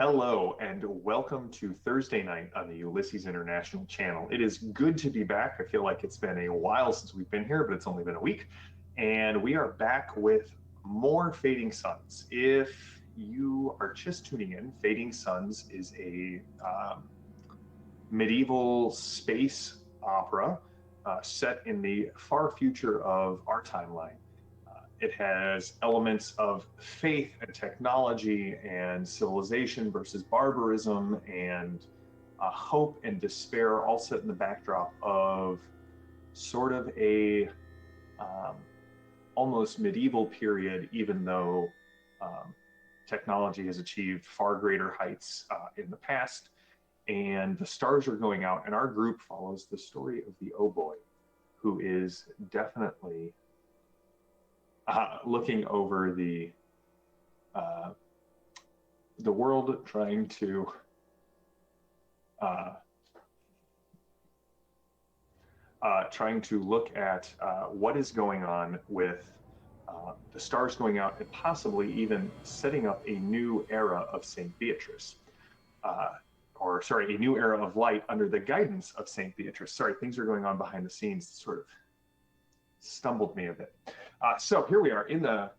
Hello and welcome to Thursday night on the Ulysses International channel. It is good to be back. I feel like it's been a while since we've been here, but it's only been a week. And we are back with more Fading Suns. If you are just tuning in, Fading Suns is a medieval space opera set in the far future of our timeline. It has elements of faith and technology and civilization versus barbarism and hope and despair, all set in the backdrop of sort of a um, almost medieval period, even though um, technology has achieved far greater heights in the past. And the stars are going out, and our group follows the story of the Oh Boii, who is definitely looking over uh, the world, uh, trying to look at what is going on with the stars going out, and possibly even setting up a new era of Saint Beatrice. Uh, or sorry, a new era of light under the guidance of Saint Beatrice. Sorry, things are going on behind the scenes, sort of stumbled me a bit. So here we are in the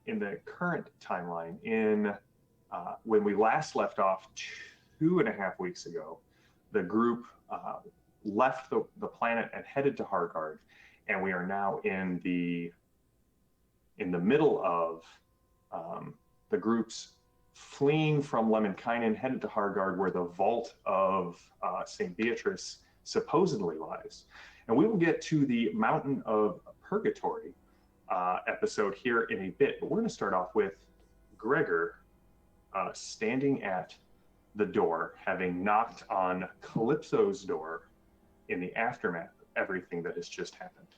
current timeline. In when we last left off 2.5 weeks ago, the group left the planet and headed to Hargard, and we are now in the middle of the groups fleeing from Lemminkainen, headed to Hargard, where the vault of St. Beatrice supposedly lies. And we will get to the Mountain of Purgatory episode here in a bit, but we're going to start off with Gregor standing at the door, having knocked on Calypso's door in the aftermath of everything that has just happened.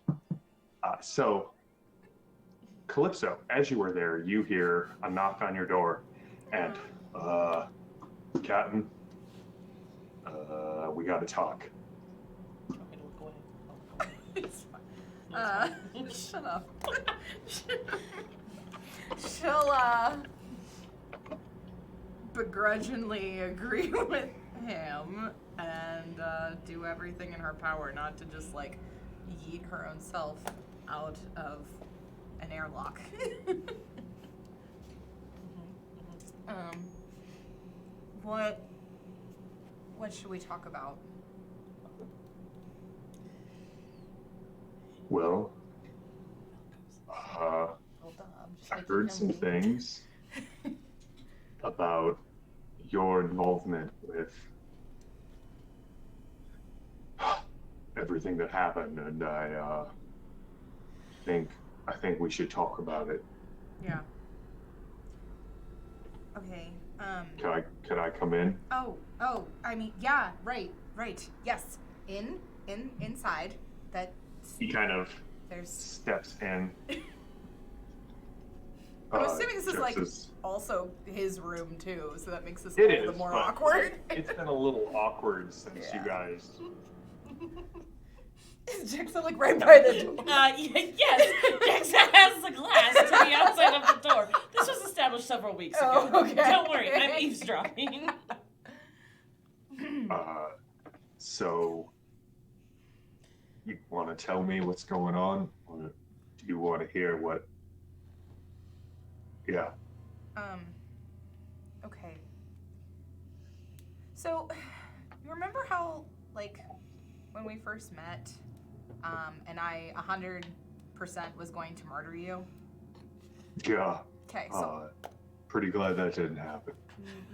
So, Calypso, as you were there, you hear a knock on your door, and, Captain, we got to talk. Okay, go ahead. It's fine. Shut up. She'll, begrudgingly agree with him and, do everything in her power not to just, like, yeet her own self out of an airlock. What should we talk about? Well, Hold on, I'm just I making heard him some leave. things about your involvement with everything that happened, and I think we should talk about it. Yeah. Okay. Can I come in? Oh, I mean, yeah, right, yes. Inside. He kind of There's. steps in. I'm assuming this is just like as- also his room too, so that makes this It all the is, more but awkward. It's been a little awkward since you Yeah. guys. Is Jackson like right by the door? Yes, Jackson has the glass to the outside of the door. This was established several weeks ago. Oh, okay. Don't worry, I'm eavesdropping. So, you want to tell me what's going on, or do you want to hear what? Yeah. Okay. So, you remember how, like, when we first met, and I 100% was going to murder you? Yeah. Okay, so Pretty glad that didn't happen.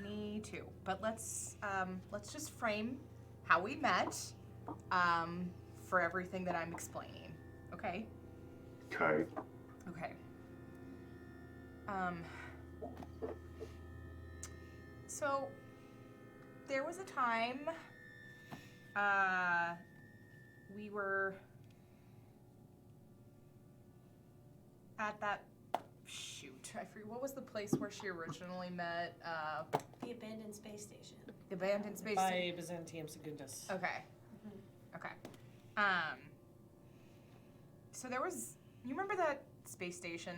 me too. But let's just frame how we met, for everything that I'm explaining. Okay? Okay. Okay. So there was a time we were at that I forget what was the place where she originally met The abandoned space station. the abandoned space By Byzantium Secundus. Okay. Okay. So there was, you remember that space station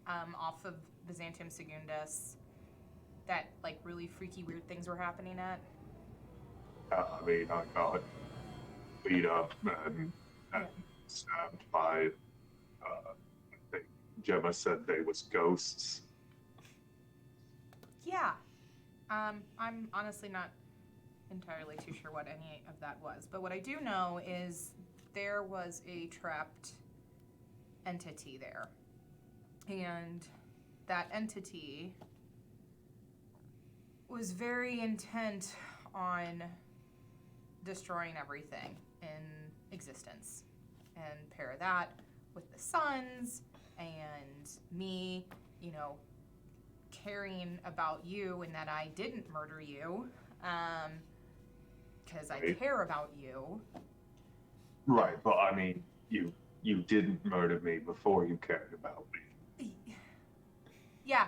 off of Byzantium Secundus that like really freaky weird things were happening at? I mean, I got beat up and stabbed by, I think Gemma said they was ghosts. Yeah. I'm honestly not entirely too sure what any of that was, but what I do know is there was a trapped entity there. And that entity was very intent on destroying everything in existence. And pair that with the suns and me, you know, caring about you and that I didn't murder you, because I Right. care about you. Right, but I mean, you didn't murder me before you cared about me. Yeah,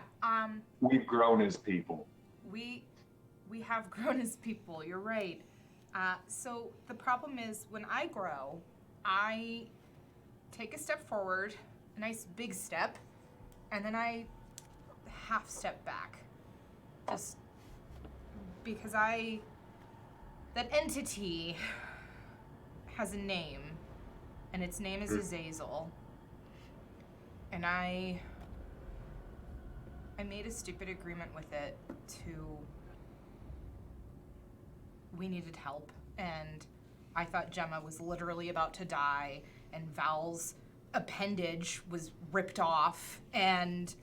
We've grown as people. we have grown as people, you're right. So the problem is when I grow, I take a step forward, a nice big step, and then I half step back. Just because that entity has a name, and its name is Azazel. And I made a stupid agreement with it we needed help, and I thought Gemma was literally about to die, and Val's appendage was ripped off, and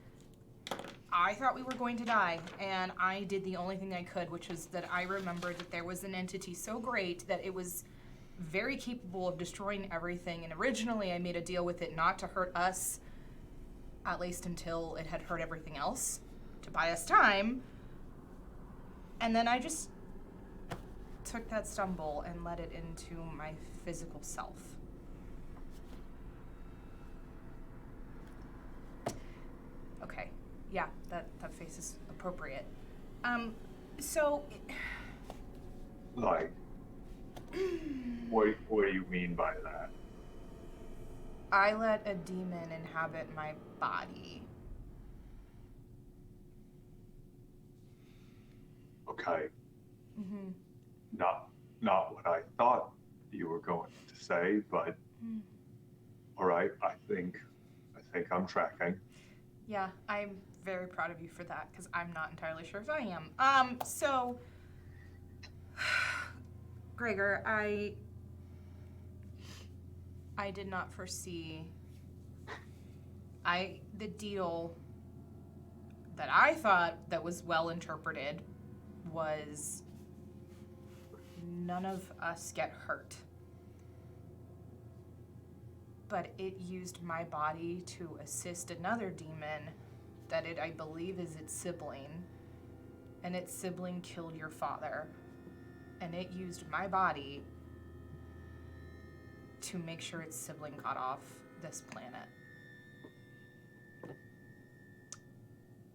I thought we were going to die, and I did the only thing I could, which was that I remembered that there was an entity so great that it was very capable of destroying everything, and originally I made a deal with it not to hurt us, at least until it had hurt everything else, to buy us time, and then I just took that stumble and led it into my physical self. Okay, yeah, that face is appropriate. So Like, what do you mean by that? I let a demon inhabit my body. Okay, Mm-hmm. not what I thought you were going to say, but all right, I think I'm tracking. Yeah, I'm very proud of you for that, because I'm not entirely sure if I am. So, Gregor, I did not foresee the deal that I thought that was well interpreted was none of us get hurt. But it used my body to assist another demon that I believe is its sibling. And its sibling killed your father. And it used my body to make sure its sibling got off this planet.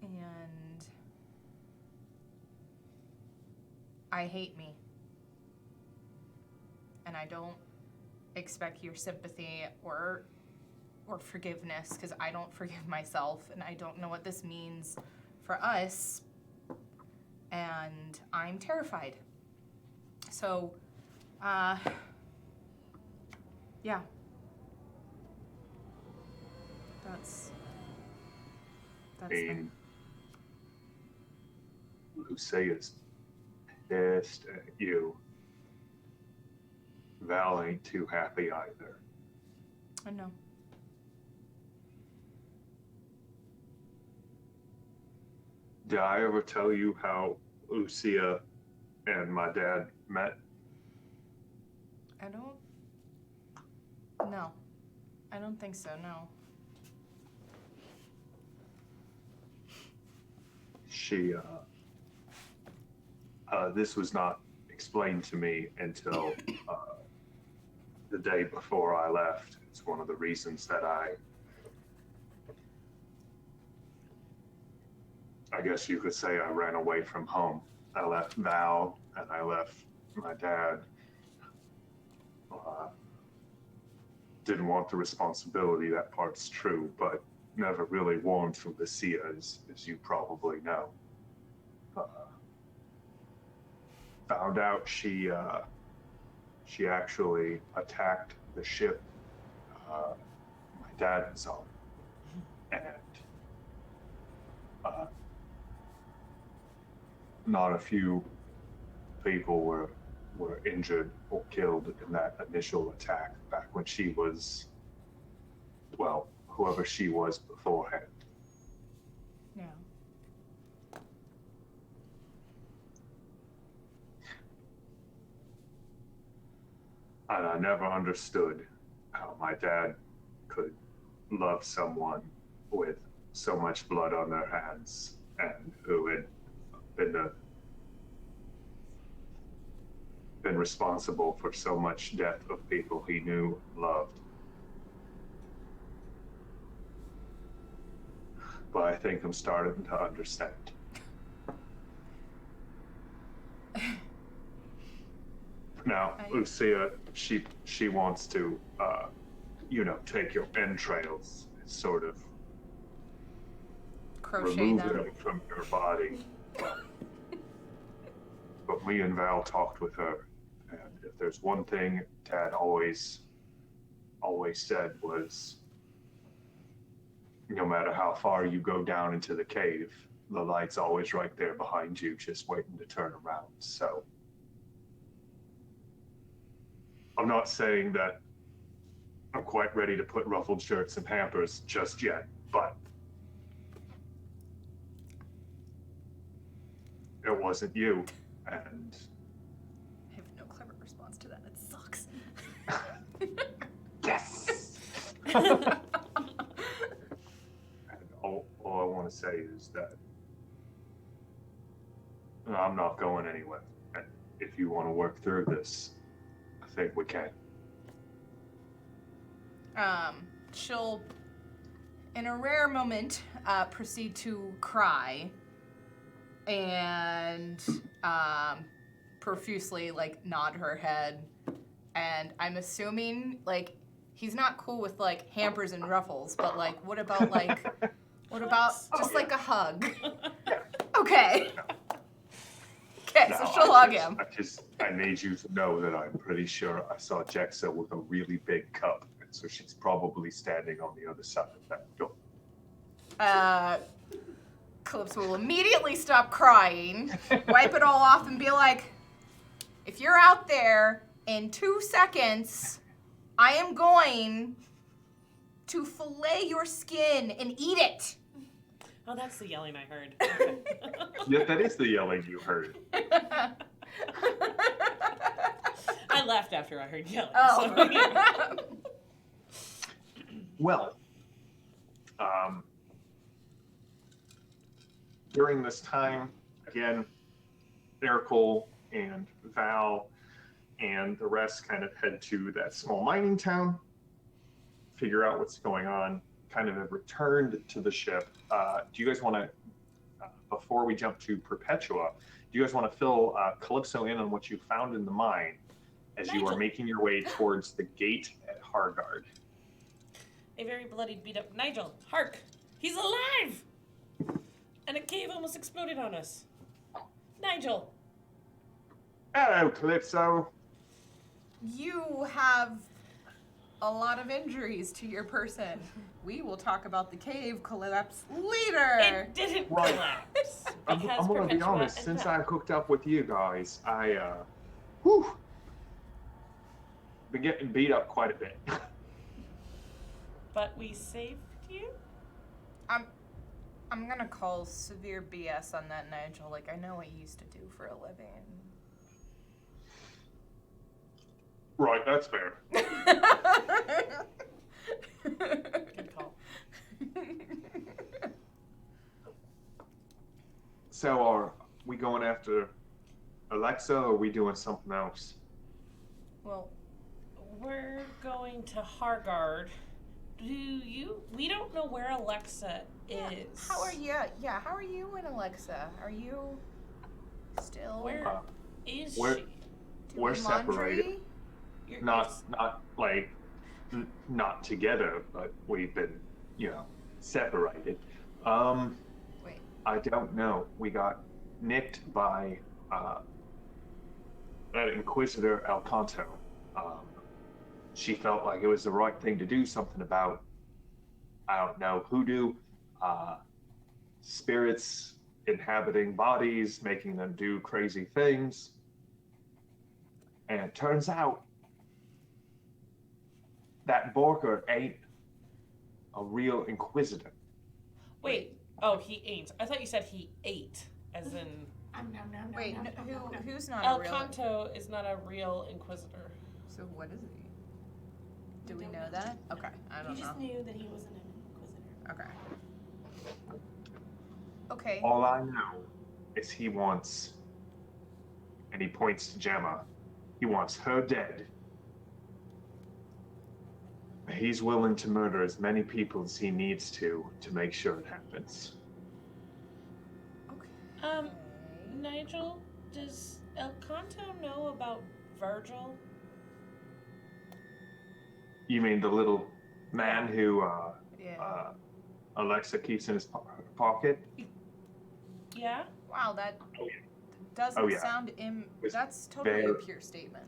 And I hate me. And I don't expect your sympathy or forgiveness, because I don't forgive myself, and I don't know what this means for us, and I'm terrified. So, yeah. That's I mean, Lucia's pissed at you. Val ain't too happy either. I know. Did I ever tell you how Lucia and my dad met? I don't. No. I don't think so, no. She, this was not explained to me until the day before I left. It's one of the reasons that I guess you could say I ran away from home. I left Val and I left my dad. Didn't want the responsibility, that part's true, but never really warmed to Lucia, as you probably know. found out she actually attacked the ship my dad was on, and not a few people were injured or killed in that initial attack back when she was, well, whoever she was beforehand. Yeah. And I never understood how my dad could love someone with so much blood on their hands and who had been responsible for so much death of people he knew and loved. But I think I'm starting to understand. Now, Lucia, she wants to, take your entrails, sort of Crochet remove them. them from your body. But me and Val talked with her, and if there's one thing Dad always said was, no matter how far you go down into the cave, the light's always right there behind you, just waiting to turn around. So I'm not saying that I'm quite ready to put ruffled shirts and hampers just yet, but it wasn't you, and I have no clever response to that. It sucks. yes. And all I want to say is that I'm not going anywhere, and if you want to work through this, I think we can. She'll, in a rare moment, proceed to cry and profusely, nod her head. And I'm assuming, he's not cool with, hampers and ruffles, but, what about, a hug? Okay. Okay, so she'll hug him. I need you to know that I'm pretty sure I saw Jexa with a really big cup, and so she's probably standing on the other side of that door. Calypso will immediately stop crying, wipe it all off, and be like, if you're out there in 2 seconds, I am going to fillet your skin and eat it. Oh, that's the yelling I heard. Yeah, that is the yelling you heard. I laughed after I heard yelling. Oh. So, yeah. Well, during this time, again, Ericole and Val and the rest kind of head to that small mining town, figure out what's going on, kind of have returned to the ship. Do you guys want to, before we jump to Perpetua, do you guys want to fill Calypso in on what you found in the mine as you are Nigel. making your way towards the gate at Hargard? A very bloody, beat up Nigel. Hark! He's alive! And a cave almost exploded on us. Nigel! Hello, Calypso. You have a lot of injuries to your person. We will talk about the cave collapse later. It didn't Right. collapse. I'm because going to be Perpetua honest, and since Val- I hooked up with you guys, been getting beat up quite a bit. But we saved you? I'm gonna call severe BS on that, Nigel. I know what you used to do for a living. Right, that's fair. Good call. So are we going after Alexa, or are we doing something else? Well, We're going to Hargard. We don't know where Alexa is. how are you? Yeah, how are you and Alexa? Are you still Where is we're- she? we're doing laundry? separated. You're- Not together, but we've been, separated. Wait. I don't know. We got nicked by that Inquisitor Alcanto. Um, she felt like it was the right thing to do something about, I don't know, hoodoo, uh, spirits inhabiting bodies, making them do crazy things. And it turns out that Borker ain't a real Inquisitor. Wait. Oh, he ain't. I thought you said he ate, as in Wait, who's not El a real? Canto is not a real Inquisitor. So what is he? Do I we don't know know. that? Okay, I You don't just know. knew that he wasn't an Inquisitor. Okay. Okay. All I know is he wants, and he points to Gemma, he wants her dead. He's willing to murder as many people as he needs to make sure it happens. Okay. Nigel, does El Canto know about Virgil? You mean the little man who Yeah. Alexa keeps in his pocket? Yeah? Wow, that Oh, yeah. doesn't Oh, yeah. sound Was that's totally a very- pure statement.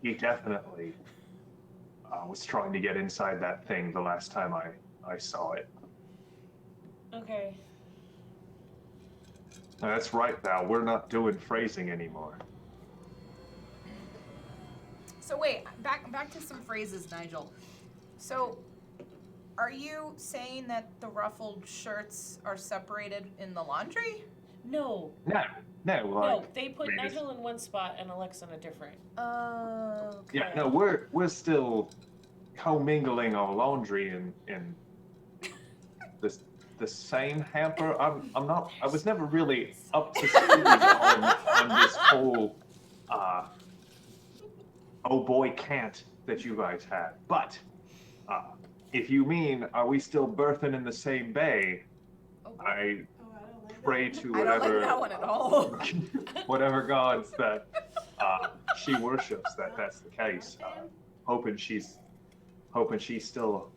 He definitely was trying to get inside that thing the last time I saw it. Okay. Now, that's right, Val. We're not doing phrasing anymore. So wait, back to some phrases, Nigel. So, are you saying that the ruffled shirts are separated in the laundry? No. No, No, they put maybe- Nigel in one spot and Alexa in a different. Okay. Yeah, no, we're still commingling our laundry in the same hamper. I was never really up to speed on this whole oh boy can't that you guys had. But if you mean are we still berthing in the same bay, Oh, boy. I Oh, I don't like pray that. to I don't whatever like that one at all. whatever gods that she worships that that's the case. Hoping she's still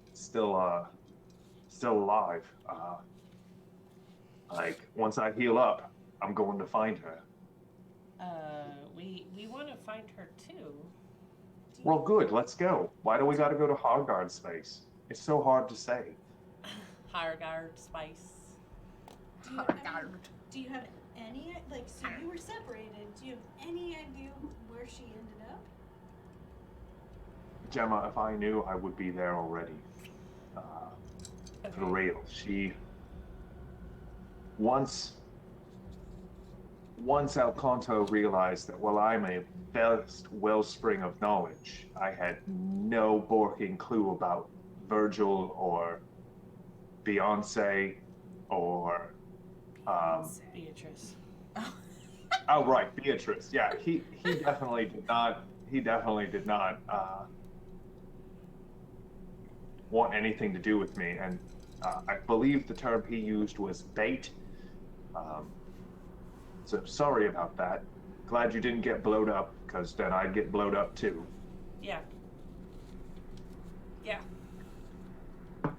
alive. Like once I heal up, I'm going to find her. We want to find her too. Well, good. Let's go. Why do we got to go to Hargard space? It's so hard to say. Hargard spice. Do you, I mean, do you have any, like, so you were separated, do you have any idea where she ended up? Gemma, if I knew, I would be there already. For real. She once Alcanto realized that while I'm a vast wellspring of knowledge, I had no borking clue about Virgil or Beyonce or Beatrice. oh right, Beatrice. Yeah, he definitely did not. He definitely did not want anything to do with me, and I believe the term he used was bait. So sorry about that. Glad you didn't get blowed up, because then I'd get blowed up too. Yeah. Yeah. Okay,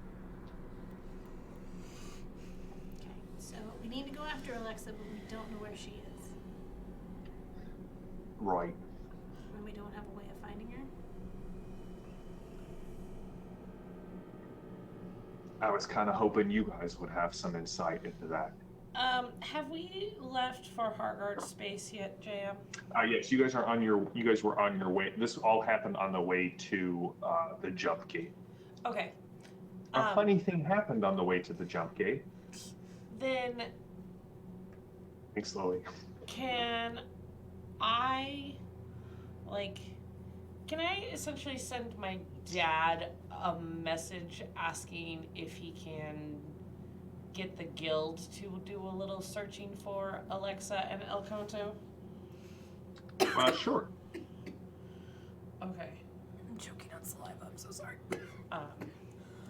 so we need to go after Alexa, but we don't know where she is. Right. And we don't have a way of finding her. I was kind of hoping you guys would have some insight into that. Have we left for Hargard space yet, JM? Yes, you guys were on your way. This all happened on the way to the jump gate. Okay. A funny thing happened on the way to the jump gate. Then Think slowly. can I essentially send my dad a message asking if he can get the guild to do a little searching for Alexa and El Canto? Sure. Okay. I'm choking on saliva. I'm so sorry.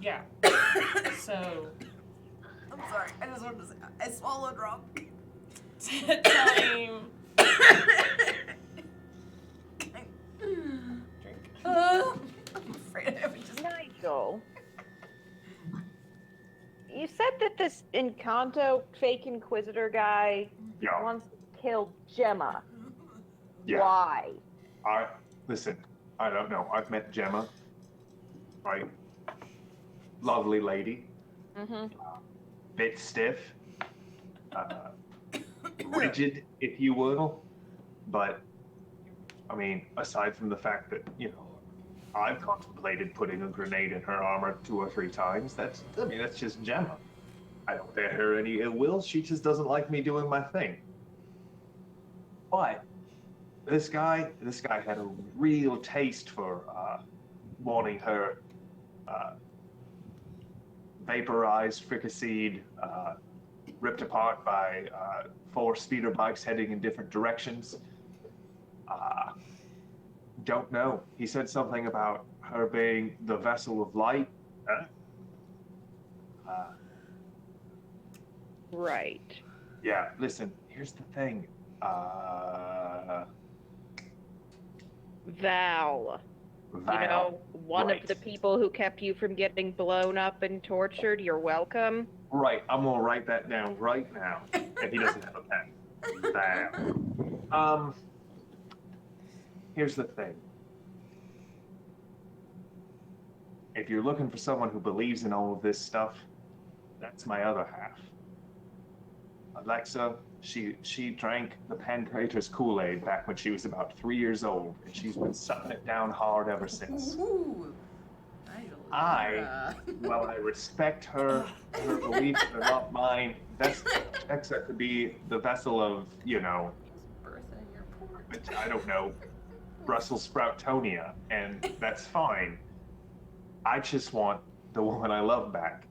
Yeah. So I'm sorry. I just wanted to say I swallowed wrong. tell him drink. I'm afraid I would just. Nigel, you said that this Encanto fake Inquisitor guy Yeah, wants to kill Gemma. yeah. Why? Listen, I don't know. I've met Gemma, right? Lovely lady, Mm-hmm. bit stiff, rigid, if you will. But I mean, aside from the fact that I've contemplated putting a grenade in her armor 2 or 3 times. That's just Gemma. I don't bear her any ill will. She just doesn't like me doing my thing. But this guy had a real taste for wanting her vaporized, fricasseed, ripped apart by 4 speeder bikes heading in different directions. Don't know. He said something about her being the vessel of light. Right. Yeah, listen, here's the thing. Val. Val, You know, one right. of the people who kept you from getting blown up and tortured. You're welcome. Right, I'm gonna write that down right now. And he doesn't have a pen. Val. Here's the thing. If you're looking for someone who believes in all of this stuff, that's my other half. Alexa, she drank the Pancreator's Kool-Aid back when she was about 3 years old, and she's been sucking it down hard ever since. Ooh. I respect her beliefs are not mine. Alexa could be the vessel of, I don't know, Brussels sproutonia, and that's fine. I just want the woman I love back,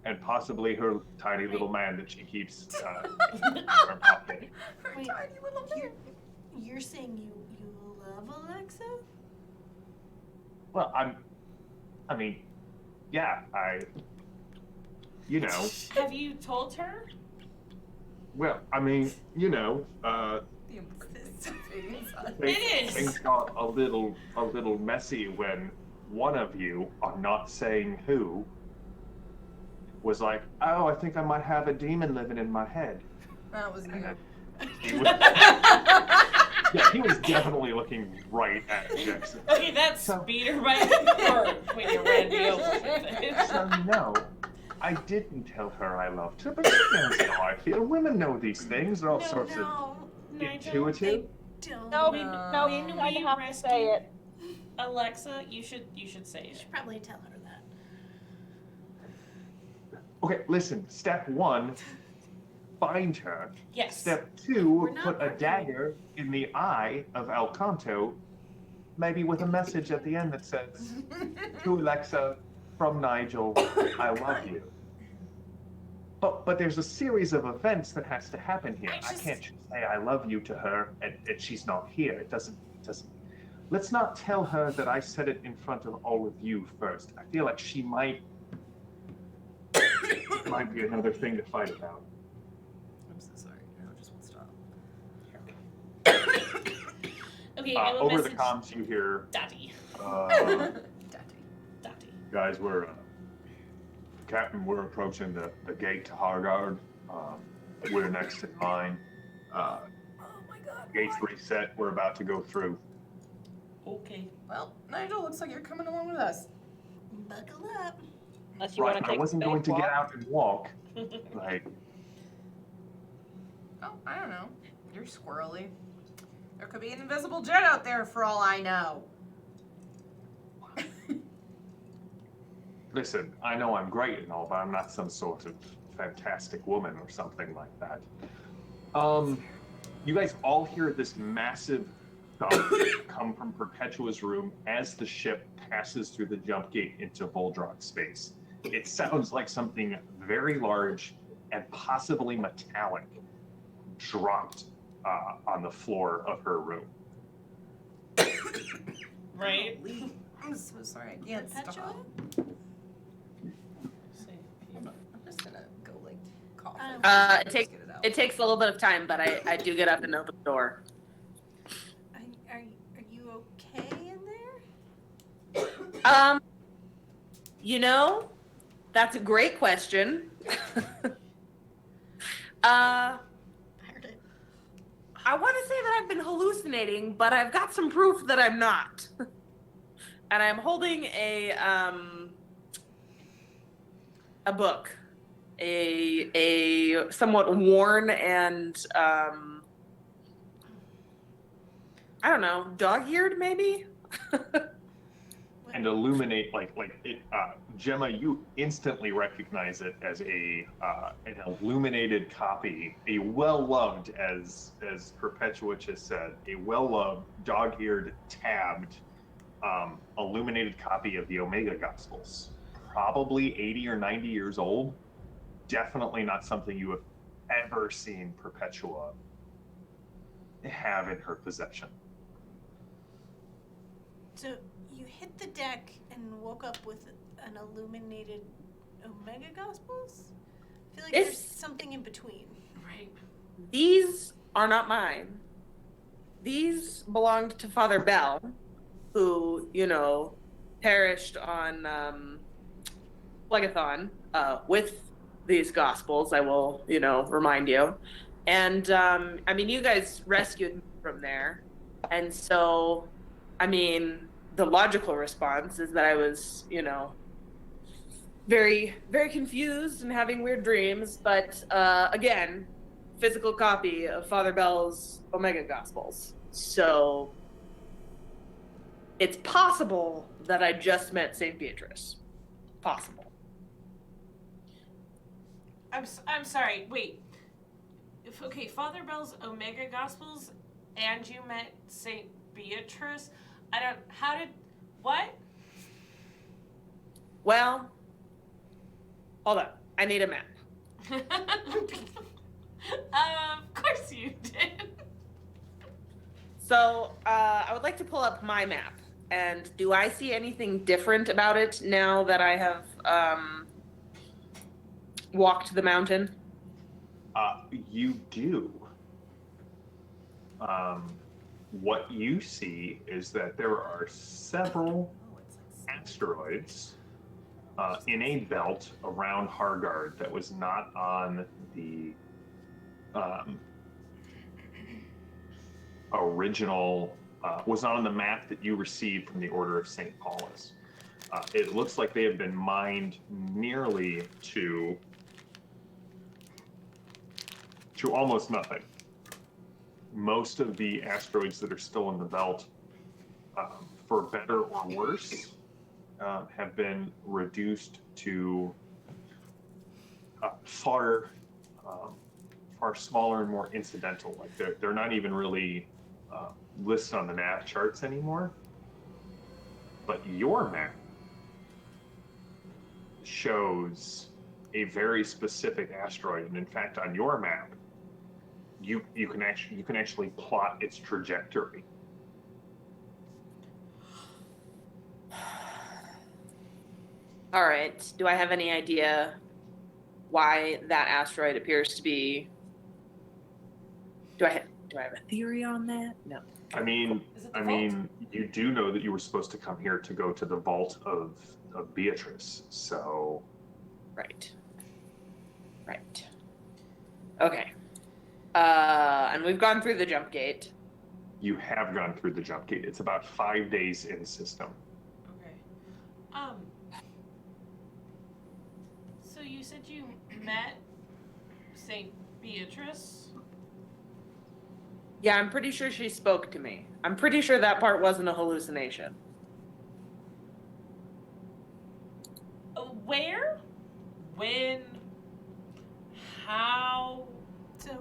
and possibly her tiny little man that she keeps in her pocket. Wait, you're saying you love Alexa? Well, I mean, yeah, Have you told her? well, I mean, The importance of It is. things got a little messy when one of you, I'm not saying who, was like, oh, I think I might have a demon living in my head. That was you. He was, he was definitely looking right at Jackson. Okay, that's speeder bike or when you're Randy over. So no, I didn't tell her I loved her, but she knows how I feel. Women know these things. They're all sorts of intuitive. No, When I we have to say it. Alexa, you should say You it. should probably tell her that. Okay, listen. Step 1, find her. Yes. Step We're 2, not put a arguing. dagger in the eye of Alcanto, maybe with a message at the end that says, to Alexa, from Nigel, I love you. But there's a series of events that has to happen here. I can't just say I love you to her and she's not here. It doesn't. Let's not tell her that I said it in front of all of you first. I feel like she might be another thing to fight about. I'm so sorry. No, it just won't stop. Okay, I have a Over message. the comms, you hear, Daddy. Daddy. guys, Captain, we're approaching the gate to Hargard. We're next in line. Oh my god. Gates reset. We're about to go through. Okay. Well, Nigel, looks like you're coming along with us. Buckle up. Unless you Right, want to I take wasn't going to get out and walk. Like, Oh, I don't know. You're squirrely. There could be an invisible jet out there for all I know. listen, I know I'm great and all, but I'm not some sort of fantastic woman or something like that. You guys all hear this massive thump come from Perpetua's room as the ship passes through the jump gate into Voldrok space. It sounds like something very large and possibly metallic dropped on the floor of her room. Right? I'm so sorry. I can't Perpetua? stop. See. I'm just gonna go like cough. It takes a little bit of time, but I do get up and open the door. Are you okay in there? You know, That's a great question. I want to say that I've been hallucinating, but I've got some proof that I'm not. And I'm holding a book, a somewhat worn and I don't know, dog-eared maybe. And illuminate like it. Gemma, you instantly recognize it as an illuminated copy, a well-loved, as Perpetua just said, a well-loved, dog-eared, tabbed, illuminated copy of the Omega Gospels. Probably 80 or 90 years old. Definitely not something you have ever seen Perpetua have in her possession. So you hit the deck and woke up with an illuminated Omega Gospels? I feel like there's something in between. Right. These are not mine. These belonged to Father Bell, who, perished on Phlegathon with these Gospels, I will, remind you. And, you guys rescued me from there. And so, the logical response is that I was, very, very confused and having weird dreams. But again, physical copy of Father Bell's Omega Gospels. So it's possible that I just met St. Beatrice. Possible. I'm sorry. Wait. Okay, Father Bell's Omega Gospels, and you met St. Beatrice. What? Well, hold on. I need a map. Of course you did. So, I would like to pull up my map. And do I see anything different about it now that I have walked the mountain? You do. What you see is that there are several asteroids in a belt around Hargard that was not on the original, was not on the map that you received from the Order of St. Paulus. It looks like they have been mined nearly to almost nothing. Most of the asteroids that are still in the belt, for better or worse, have been reduced to far smaller and more incidental. Like they're not even really listed on the nav charts anymore. But your map shows a very specific asteroid, and in fact, on your map, you can actually plot its trajectory. All right. Do I have any idea why that asteroid appears to be? Do I have a theory on that? No. You do know that you were supposed to come here to go to the vault of Beatrice. So. Right. Okay. And we've gone through the jump gate. You have gone through the jump gate. It's about 5 days in system. Okay. So you said you met St. Beatrice? Yeah, I'm pretty sure she spoke to me. I'm pretty sure that part wasn't a hallucination. Where? When? How? So,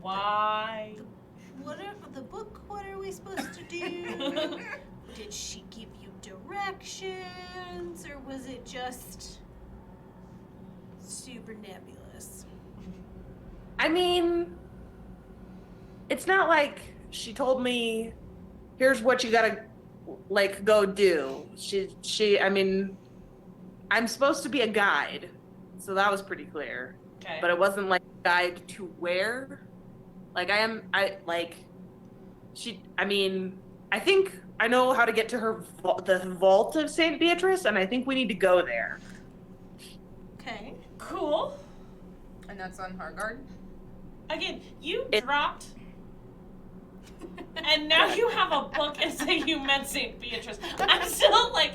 Why? what are we supposed to do? Did she give you directions, or was it just super nebulous? It's not like she told me, here's what you gotta, go do. I'm supposed to be a guide, so that was pretty clear. Okay. But it wasn't like a guide to where. I think I know how to get to the vault of St. Beatrice, and I think we need to go there. Okay. Cool. And that's on Hargard? Again, you dropped, and now you have a book and say you meant St. Beatrice. I'm still like,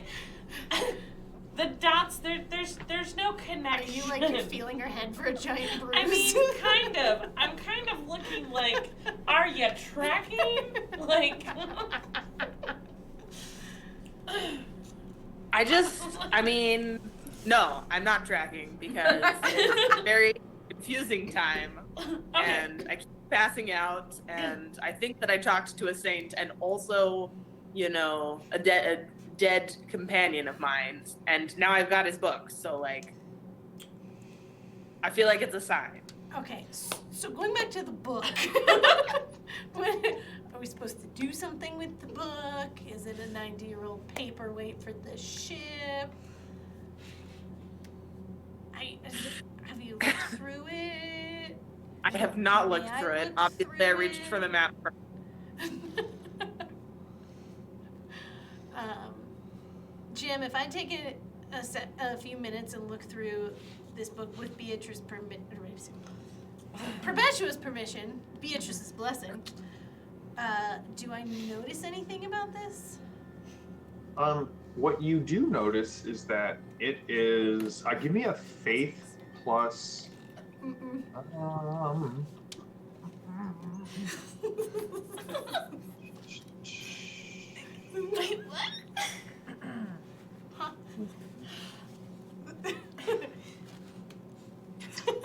the dots. There's no Are connection. you like you're feeling her head for a giant bruise? I mean, kind of. I'm kind of looking like, are you tracking? Like, I mean, no, I'm not tracking because it's a very confusing time. okay. And I keep passing out, and I think that I talked to a saint and also, a dead companion of mine, and now I've got his book, so, like, I feel like it's a sign. Okay, so going back to the book, are we supposed to do something with the book? Is it a 90-year-old paperweight for the ship? Have you looked through it? I have not looked May I through it. look Obviously, through I reached it? for the map first. Jim, if I take a few minutes and look through this book with Perpetua's permission, Beatrice's blessing, do I notice anything about this? What you do notice is that it is. Give me a faith plus. Wait, what? Huh?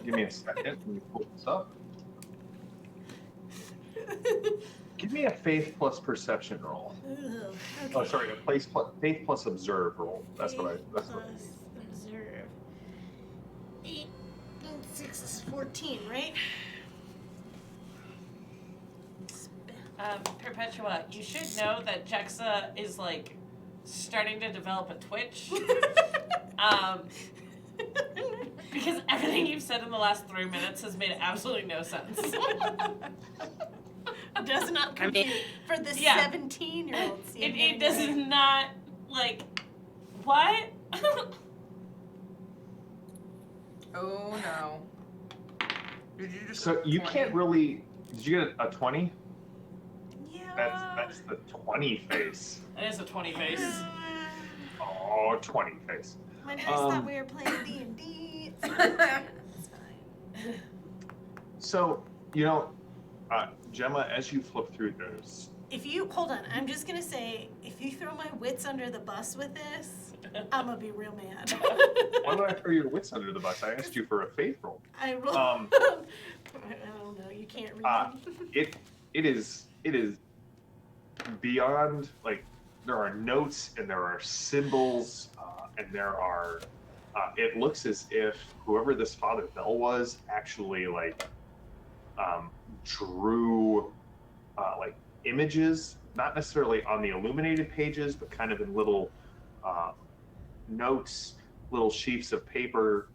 Give me a second. Let me pull this up. Give me a faith plus perception roll. Ugh, Oh, okay. sorry, faith plus observe roll. That's what I. Plus observe. 8 and 6 is 14, right? Perpetua, you should know that Jexa is like starting to develop a twitch. Because everything you've said in the last 3 minutes has made absolutely no sense. Does not compute for the Yeah. 17-year-old. It does not, like, what? Oh no. Did you just So you 20? can't really. Did you get a 20? Yeah. That's the 20 face. That is a 20 face. Oh, 20 face. My nurse thought we were playing D&D. It's fine. So, Gemma, as you flip through those, Hold on, I'm just gonna say, if you throw my wits under the bus with this, I'm gonna be real mad. why would I throw your wits under the bus? I asked you for a faith roll. I roll. Um, I don't know, you can't read. It is beyond, like, there are notes and there are symbols and there are it looks as if whoever this Father Bell was actually drew like images, not necessarily on the illuminated pages, but kind of in little notes, little sheets of paper.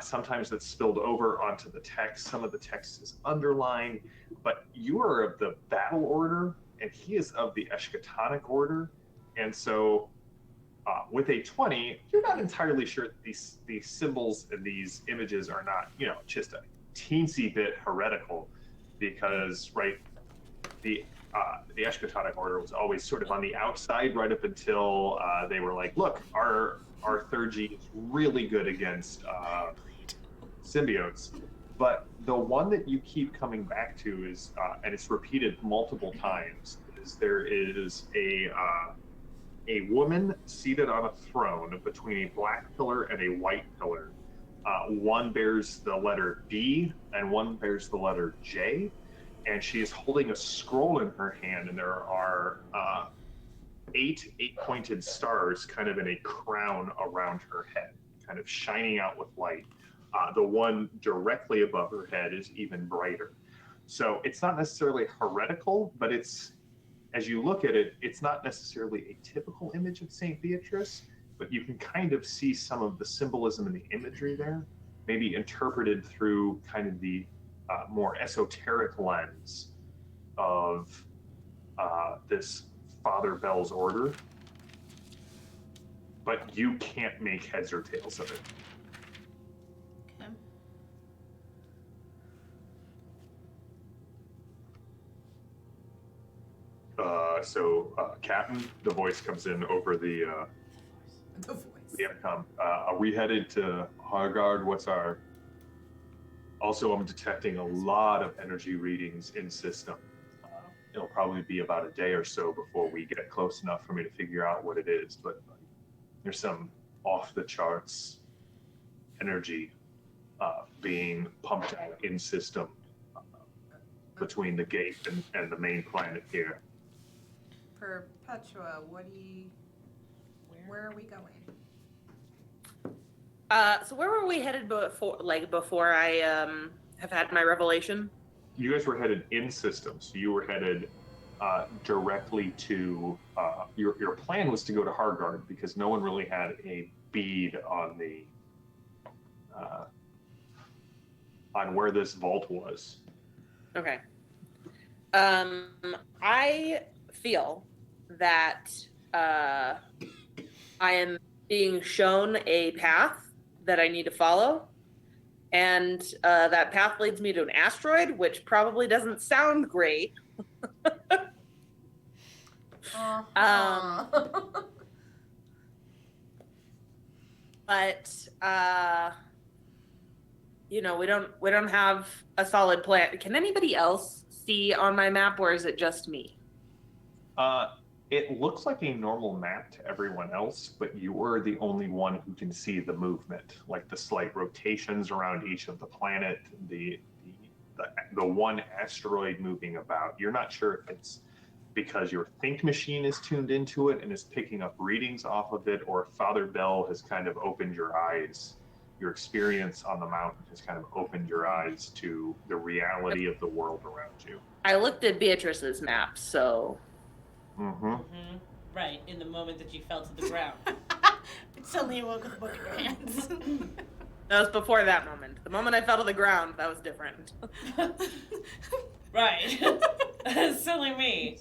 Sometimes that's spilled over onto the text. Some of the text is underlined, but you are of the battle order and he is of the eschatonic order. And so with a 20, you're not entirely sure that these symbols and these images are not, just a teensy bit heretical, because, right, the eschatonic order was always sort of on the outside right up until they were like, look, our theurgy is really good against symbiotes. But the one that you keep coming back to is, and it's repeated multiple times, is there is a woman seated on a throne between a black pillar and a white pillar. One bears the letter B and one bears the letter J, and she is holding a scroll in her hand, and there are eight-pointed stars kind of in a crown around her head, kind of shining out with light. The one directly above her head is even brighter. So it's not necessarily heretical, but it's, as you look at it, it's not necessarily a typical image of St. Beatrice, but you can kind of see some of the symbolism and the imagery there, maybe interpreted through kind of the more esoteric lens of this Father Bell's order. But you can't make heads or tails of it. Captain, the voice comes in over the The voice. intercom. Are we headed to Hargard? What's our? Also, I'm detecting a lot of energy readings in system. It'll probably be about a day or so before we get close enough for me to figure out what it is. But there's some off the charts energy being pumped out in system between the gate and the main planet here. Perpetua, where are we going? So where were we headed before I have had my revelation? You guys were headed in system, so you were headed directly to your plan was to go to Hargard because no one really had a bead on the on where this vault was. Okay. I feel that I am being shown a path that I need to follow, and that path leads me to an asteroid, which probably doesn't sound great. But we don't have a solid plan. Can anybody else see on my map, or is it just me? It looks like a normal map to everyone else, but you are the only one who can see the movement, like the slight rotations around each of the planet, the one asteroid moving about. You're not sure if it's because your think machine is tuned into it and is picking up readings off of it, or if Father Bell has kind of opened your eyes. Your experience on the mountain has kind of opened your eyes to the reality of the world around you. I looked at Beatrice's map, so. Right, in the moment that you fell to the ground. Suddenly you woke with a book in your hands. That was before that moment. The moment I fell to the ground, that was different. Right. Silly me.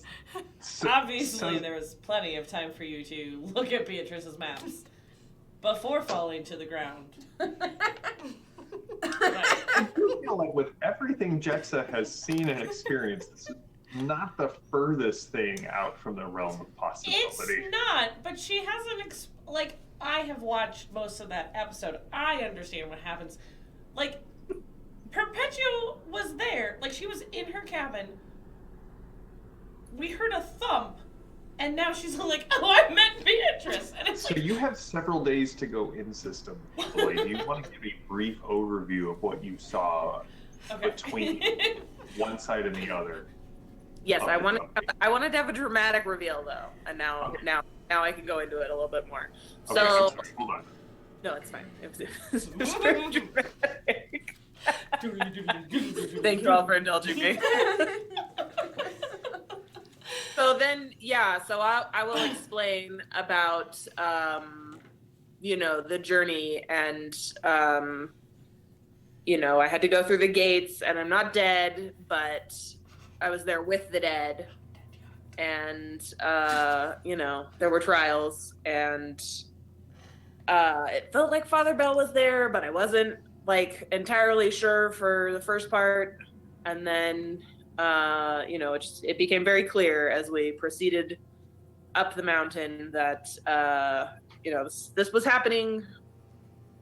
Obviously, there was plenty of time for you to look at Beatrice's maps before falling to the ground. Right. I do feel like with everything Jexa has seen and experienced, this is not the furthest thing out from the realm of possibility. It's not, but she hasn't, I have watched most of that episode. I understand what happens. Like, Perpetua was there. Like, she was in her cabin. We heard a thump, and now she's like, oh, I met Beatrice. And it's So you have several days to go in system. Do you want to give a brief overview of what you saw between one side and the other? Yes, I wanted to have a dramatic reveal though, and now I can go into it a little bit more. Okay, So, sorry, hold on. no, it's fine. It was very dramatic. Thank you all for indulging me. So then, so I will explain about, the journey and, I had to go through the gates and I'm not dead, but I was there with the dead and, there were trials and, it felt like Father Bell was there, but I wasn't entirely sure for the first part. And then, it became very clear as we proceeded up the mountain that, this was happening,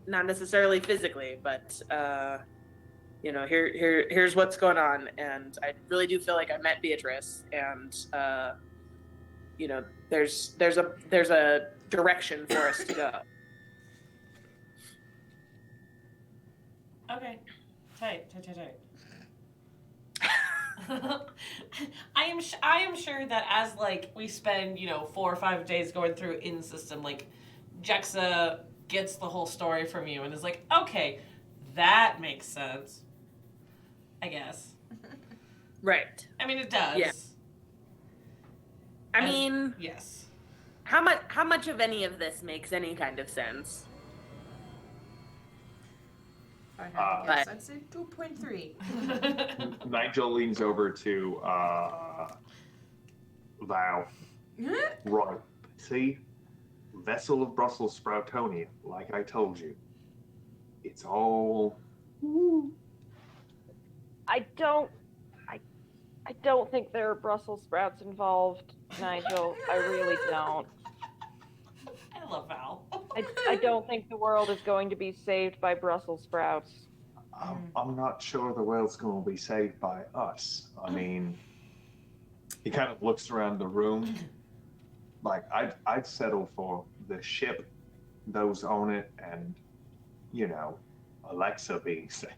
not necessarily physically, but, here's what's going on. And I really do feel like I met Beatrice and, there's a direction for us to go. Okay. Tight. I am sure that as we spend 4 or 5 days going through in system, Jexa gets the whole story from you and is like, okay, that makes sense. I guess. Right. I mean, it does. Yeah. Yes. How much of any of this makes any kind of sense? If I had to guess, I'd say 2.3. Nigel leans over to Val. Right. See? Vessel of Brussels Sproutonian, like I told you. It's all... I don't think there are Brussels sprouts involved. Nigel. I really don't. I love Val. I don't think the world is going to be saved by Brussels sprouts. I'm not sure the world's going to be saved by us. I mean, he kind of looks around the room. Like, I'd settle for the ship, those on it, and, you know, Alexa being safe.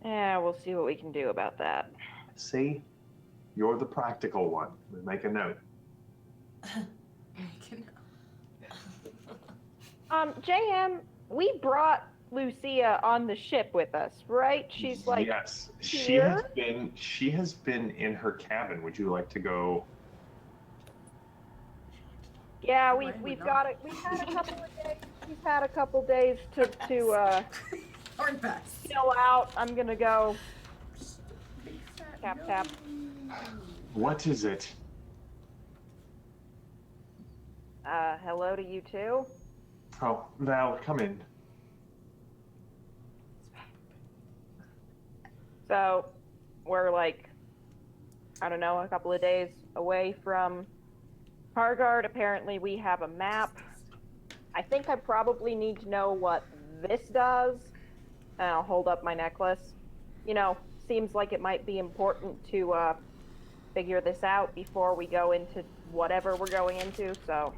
Yeah, we'll see what we can do about that. See? You're the practical one. We make a note. JM, we brought Lucia on the ship with us, right? She's like, yes, here? she has been in her cabin. Would you like to go? Yeah, Why we've not? got it. We've had a couple of days. We've had a couple days to Hard pass. chill out. I'm gonna go. Tap tap. What is it? Hello to you too. Oh, Val, come in. So, we're like, I don't know, a couple of days away from Hargard. Apparently, we have a map. I think I probably need to know what this does. And I'll hold up my necklace. You know, seems like it might be important to figure this out before we go into whatever we're going into, so.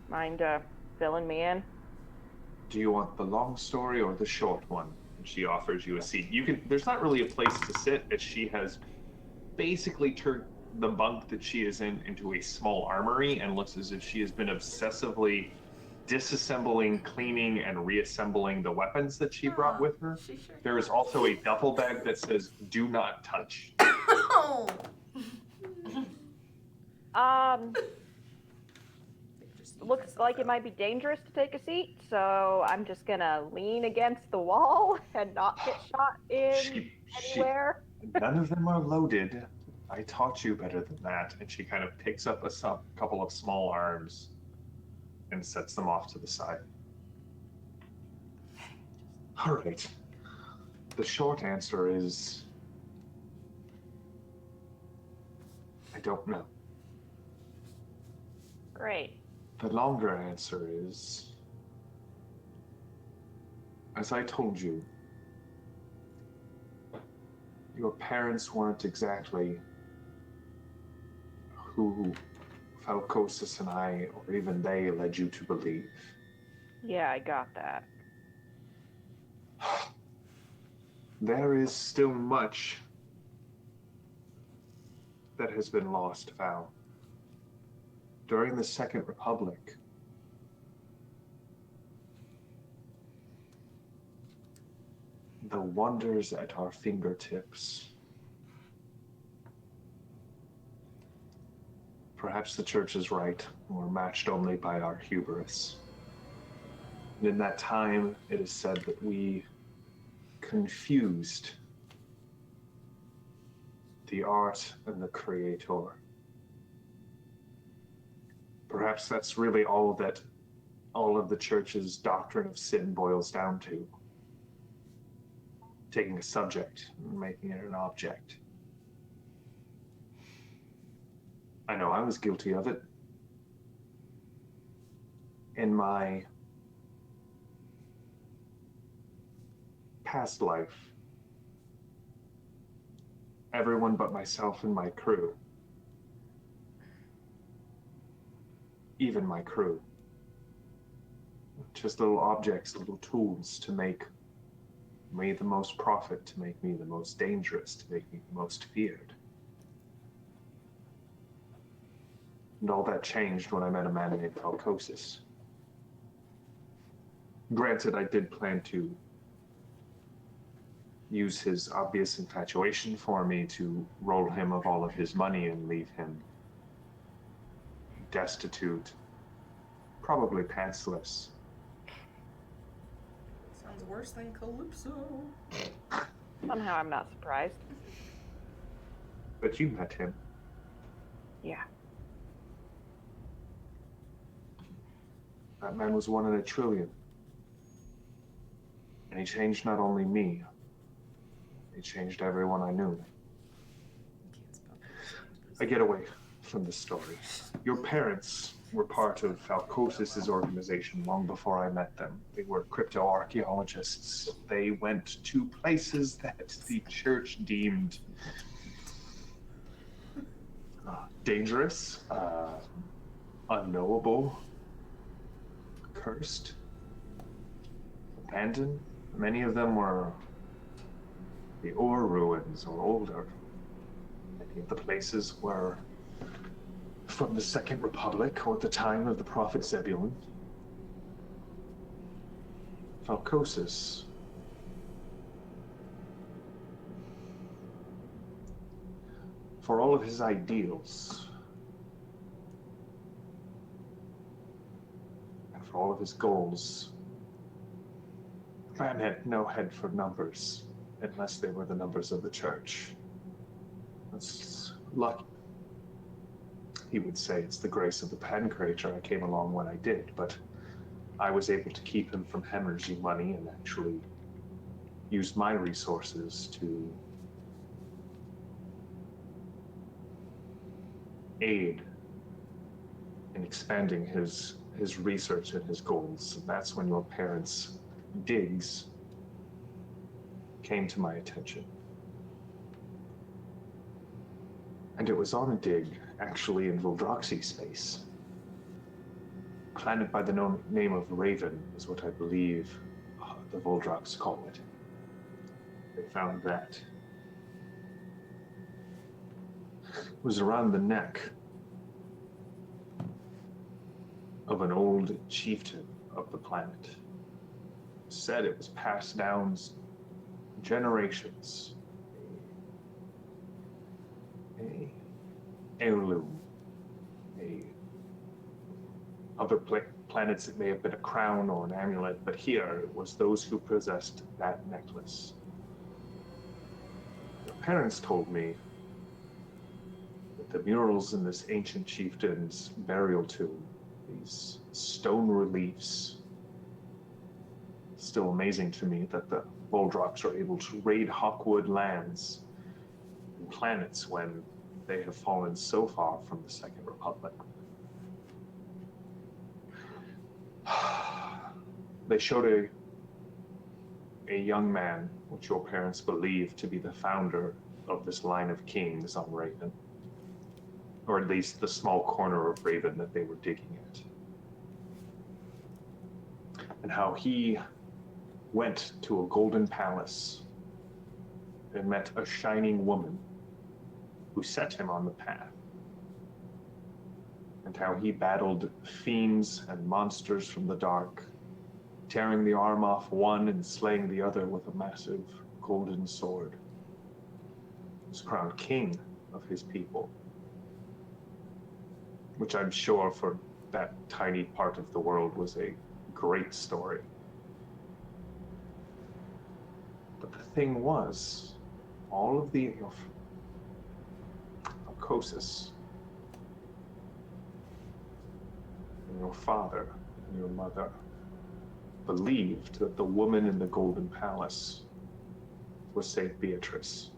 Mind filling me in? Do you want the long story or the short one? And she offers you a seat. You can. There's not really a place to sit, as she has basically turned the bunk that she is in into a small armory, and looks as if she has been obsessively disassembling, cleaning, and reassembling the weapons that she brought with her. She sure There is also a duffel bag that says "Do not touch." Oh. Looks like it might be dangerous to take a seat, so I'm just gonna lean against the wall and not get shot in anywhere. None of them are loaded. I taught you better than that. And she kind of picks up a couple of small arms and sets them off to the side. All right. The short answer is I don't know. Great. The longer answer is, as I told you, your parents weren't exactly who Falcosis and I, or even they, led you to believe. Yeah, I got that. There is still much that has been lost, Val. During the Second Republic, the wonders at our fingertips. Perhaps the church is right. We're matched only by our hubris. And in that time, it is said that we confused the art and the creator. Perhaps that's really all that all of the church's doctrine of sin boils down to. Taking a subject and making it an object. I know I was guilty of it. In my past life, everyone but myself and my crew, even my crew, just little objects, little tools to make me the most profit, to make me the most dangerous, to make me the most feared. And all that changed when I met a man named Falcosis. Granted, I did plan to use his obvious infatuation for me to roll him of all of his money and leave him destitute, probably pantsless. Sounds worse than Calypso. Somehow I'm not surprised. But you met him. Yeah. That man was 1 in a trillion. And he changed not only me, They changed everyone I knew. I get away from the story. Your parents were part of Falcosis' organization long before I met them. They were cryptoarchaeologists. They went to places that the church deemed dangerous, unknowable, cursed, abandoned. Many of them were the ore ruins or older. Many of the places were from the Second Republic or at the time of the Prophet Zebulun. Falcosis. For all of his ideals, and for all of his goals, man had no head for numbers, unless they were the numbers of the church. That's lucky. He would say it's the grace of the pancreator I came along when I did, but I was able to keep him from hemorrhaging money and actually used my resources to aid in expanding his research and his goals. And that's when your parents' digs came to my attention. And it was on a dig, actually in Voldroxy space. A planet by the name of Raven is what I believe the Voldrox call it. They found that. It was around the neck of an old chieftain of the planet. Said it was passed down generations. A heirloom. Other planets it may have been a crown or an amulet, but here it was those who possessed that necklace. Your parents told me that the murals in this ancient chieftain's burial tomb, these stone reliefs, still amazing to me that the Voldrox are able to raid Hawkwood lands and planets when they have fallen so far from the Second Republic. They showed a young man, which your parents believe to be the founder of this line of kings on Raven, or at least the small corner of Raven that they were digging at, and how he went to a golden palace and met a shining woman who set him on the path, and how he battled fiends and monsters from the dark, tearing the arm off one and slaying the other with a massive golden sword. He was crowned king of his people, which I'm sure for that tiny part of the world was a great story. But the thing was, all of the Falcosis, and your father and your mother believed that the woman in the Golden Palace was Saint Beatrice.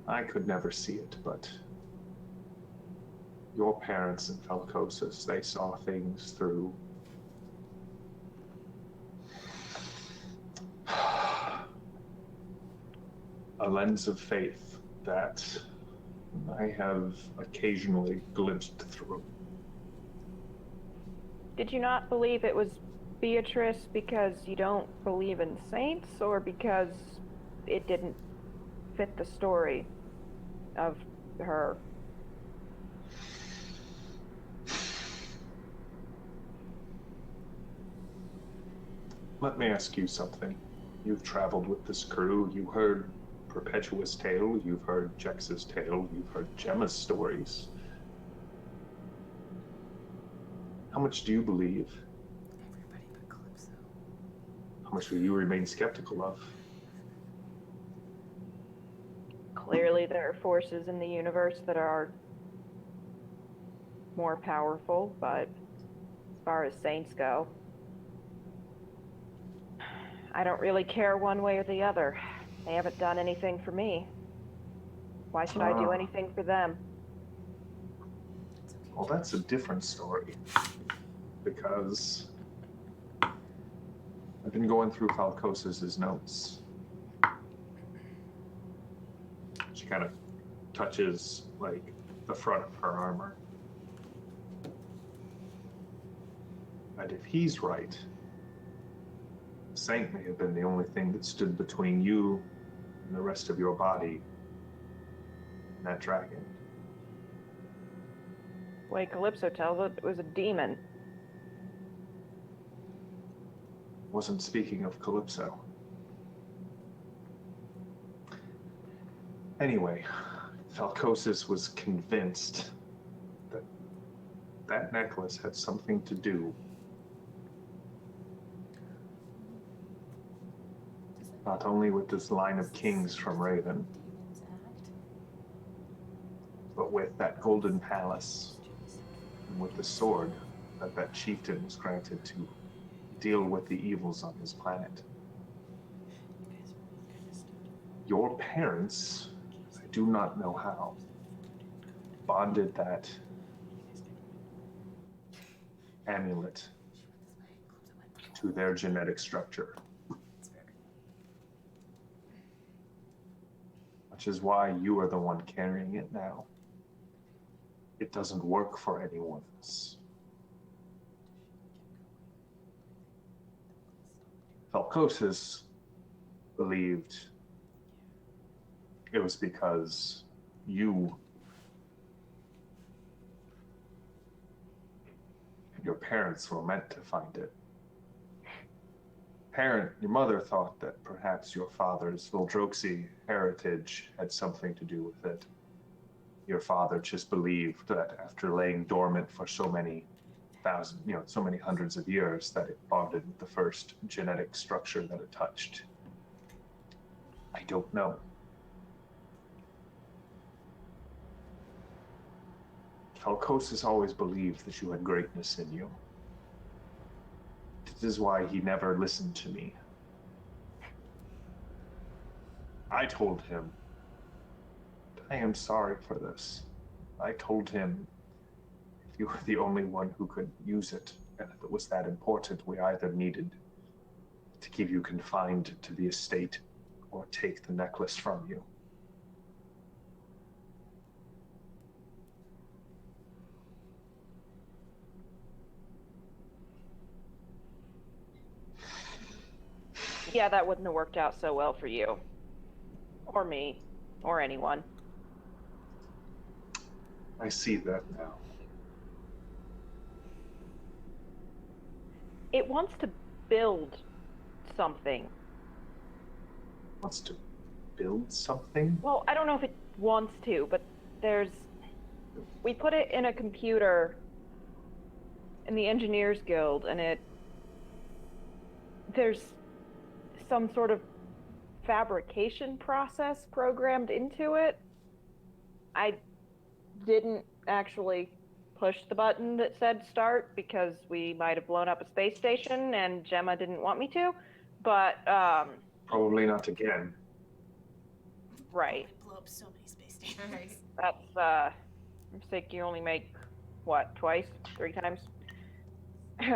I could never see it, but your parents in Falcosis, they saw things through a lens of faith that I have occasionally glimpsed through. Did you not believe it was Beatrice because you don't believe in saints, or because it didn't fit the story of her? Let me ask you something. You've traveled with this crew, you heard Perpetua's tale, you've heard Jex's tale, you've heard Gemma's stories. How much do you believe? Everybody but Calypso. How much do you remain skeptical of? Clearly there are forces in the universe that are more powerful, but as far as saints go, I don't really care one way or the other. They haven't done anything for me. Why should I do anything for them? Well, that's a different story. Because I've been going through Falcos's notes. She kind of touches, like, the front of her armor. And if he's right, the saint may have been the only thing that stood between you and the rest of your body and that dragon. Way Calypso tells it, it was a demon. Wasn't speaking of Calypso. Anyway, Falcosis was convinced that that necklace had something to do not only with this line of kings from Raven, but with that golden palace and with the sword that that chieftain was granted to deal with the evils on his planet. Your parents, I do not know how, bonded that amulet to their genetic structure. Which is why you are the one carrying it now. It doesn't work for anyone else. Falcosis believed it was because you and your parents were meant to find it. Your mother thought that perhaps your father's Vildroxi heritage had something to do with it. Your father just believed that after laying dormant for so many so many hundreds of years, that it bonded with the first genetic structure that it touched. I don't know. Falcosis always believed that you had greatness in you. This is why he never listened to me. I told him, I am sorry for this. I told him, if you were the only one who could use it, and if it was that important, we either needed to keep you confined to the estate or take the necklace from you. Yeah, that wouldn't have worked out so well for you. Or me. Or anyone. I see that now. It wants to build something. Wants to build something? Well, I don't know if it wants to, but we put it in a computer in the Engineers Guild, and there's some sort of fabrication process programmed into it. I didn't actually push the button that said start because we might have blown up a space station and Gemma didn't want me to, but Probably not again. right. Blow up so many space stations. Right. That's mistake you only make what, twice, 3 times?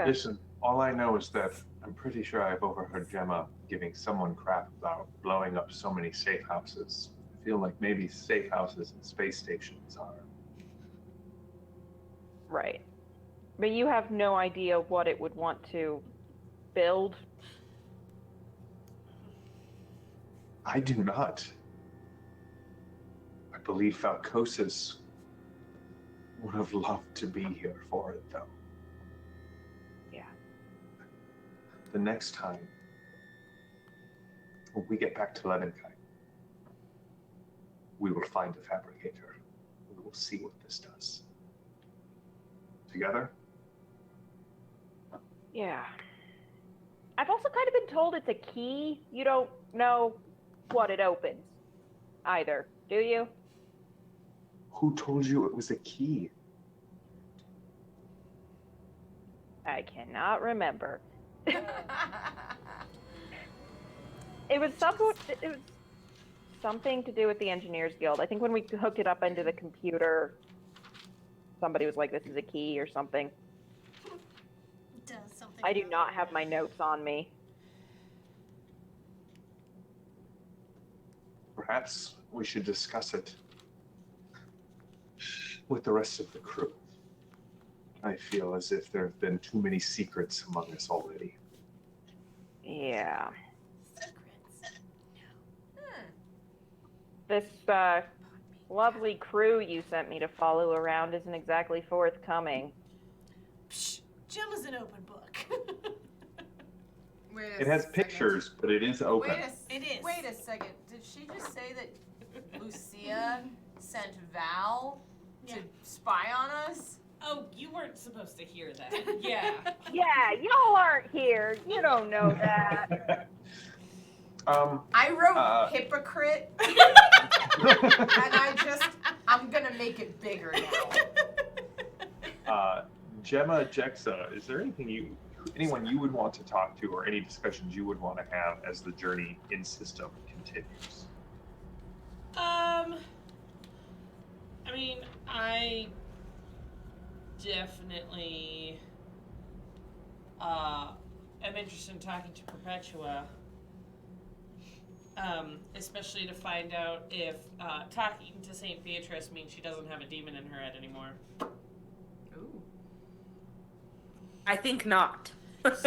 Listen, all I know is that I'm pretty sure I've overheard Gemma giving someone crap about blowing up so many safe houses. I feel like maybe safe houses and space stations are. Right. But you have no idea what it would want to build? I do not. I believe Falcosis would have loved to be here for it, though. Yeah. The next time, when we get back to Levenkind, we will find a fabricator. We will see what this does. Together? Yeah. I've also kind of been told it's a key. You don't know what it opens either, do you? Who told you it was a key? I cannot remember. It was something to do with the Engineers Guild. I think when we hooked it up into the computer, somebody was like, "This is a key" or something. Does something. I do about not it. have my notes on me. Perhaps we should discuss it with the rest of the crew. I feel as if there have been too many secrets among us already. Yeah. Secrets. This lovely crew you sent me to follow around isn't exactly forthcoming. Psh, Gemma's an open book. Wait a It has second. pictures, but it is open. It is. Wait a second. Did she just say that Lucia sent Val Yeah. to spy on us? Oh, you weren't supposed to hear that. Yeah. Yeah, y'all aren't here. You don't know that. I wrote hypocrite, and I'm gonna make it bigger now. Gemma, Jexa, is there anyone you would want to talk to, or any discussions you would want to have as the journey in system continues? I mean, I definitely am interested in talking to Perpetua. Especially to find out if talking to Saint Beatrice means she doesn't have a demon in her head anymore. Ooh. I think not.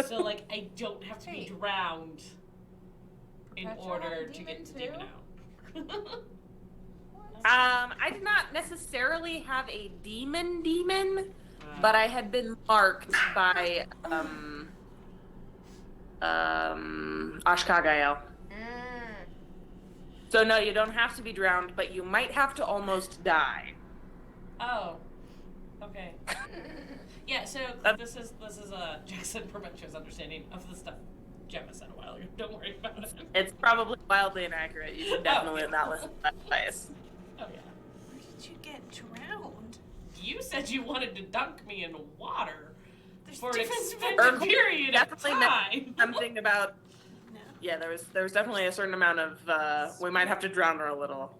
So, like, I don't have to be Hey. drowned in Perpetua order had a to demon get the too? demon out. I did not necessarily have a demon, but I had been marked by Ashkagael. So no, you don't have to be drowned, but you might have to almost die. Oh, okay. Yeah, so this is Jackson Perpetua's understanding of the stuff Gemma said a while ago. Don't worry about it. It's probably wildly inaccurate. You should definitely not listen to that advice. Oh yeah. Where did you get drowned? You said you wanted to dunk me in water There's for an difference extended between- period of definitely meant time. Something about No. yeah, there was definitely a certain amount of we might have to drown her a little.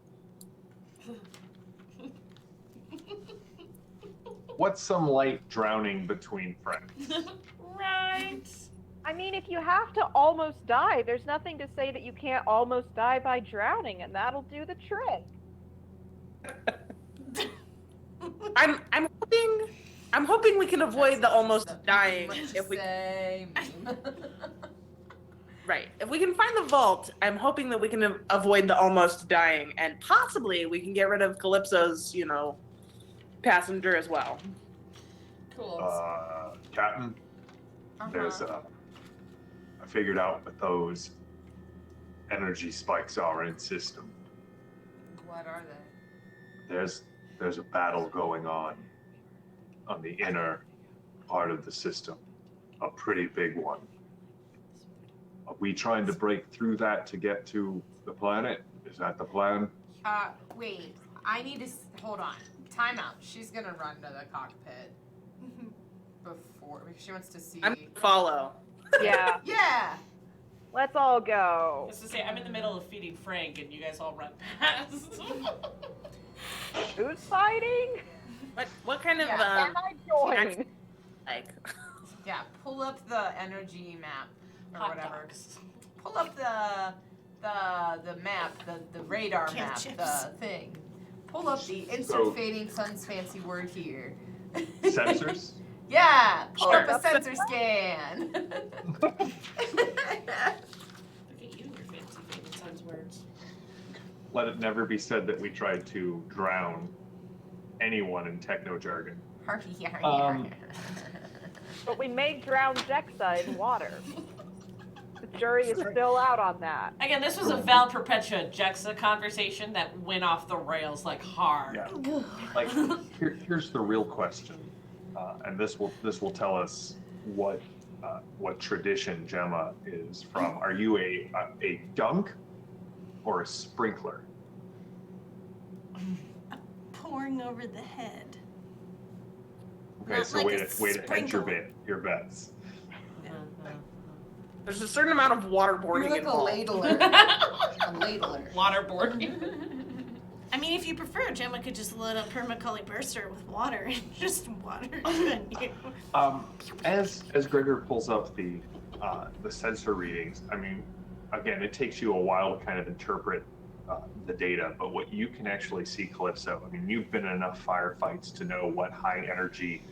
What's some light drowning between friends? Right. I mean, if you have to almost die, there's nothing to say that you can't almost die by drowning, and that'll do the trick. I'm hoping we can avoid the almost That's dying much to if we say. right. If we can find the vault, I'm hoping that we can avoid the almost dying, and possibly we can get rid of Calypso's, passenger as well. Cool. Captain, there's I figured out what those energy spikes are in system. What are they? There's a battle going on the inner part of the system, a pretty big one. Are we trying to break through that to get to the planet? Is that the plan? Wait. I need to hold on. Time out. She's gonna run to the cockpit before because she wants to see. I'm gonna follow. Yeah, Yeah. let's all go. Just to say, I'm in the middle of feeding Frank, and you guys all run past. Who's fighting? What kind of Yeah. Can I join? like Yeah. Pull up the energy map or Hot whatever. dogs. Pull up the map, the radar Kale map, chips. the thing. Pull up the insert So- fading sun's fancy word here. Sensors? Yeah, pull Sure. up a sensor scan. Look at you and your fancy favorite son's words. Let it never be said that we tried to drown anyone in techno jargon. But we may drown Jexa in water. The jury is still out on that. Again, this was a Val Perpetua Jexa conversation that went off the rails like hard. Yeah. Like, here's the real question, and this will tell us what tradition Gemma is from. Are you a dunk or a sprinkler? Pouring over the head. Okay, Not so like way a to hedge sprinkle. your bets. There's a certain amount of waterboarding You're like involved. a ladler. A ladler. Waterboarding. I mean, if you prefer, Gemma could just load up permacully burster with water and just water on you. As Gregor pulls up the sensor readings, I mean, again, it takes you a while to kind of interpret the data, but what you can actually see, Calypso, I mean, you've been in enough firefights to know what high energy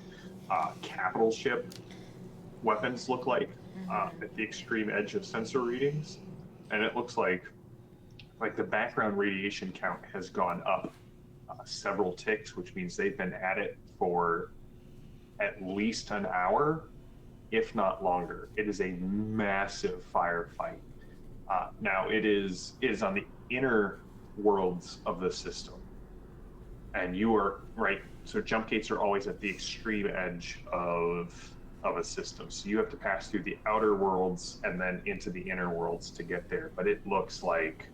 capital ship weapons look like at the extreme edge of sensor readings, and it looks like the background radiation count has gone up several ticks, which means they've been at it for at least an hour, if not longer. It is a massive firefight. Now it is on the inner worlds of the system, and you are right. So jump gates are always at the extreme edge of a system. So you have to pass through the outer worlds and then into the inner worlds to get there. But it looks like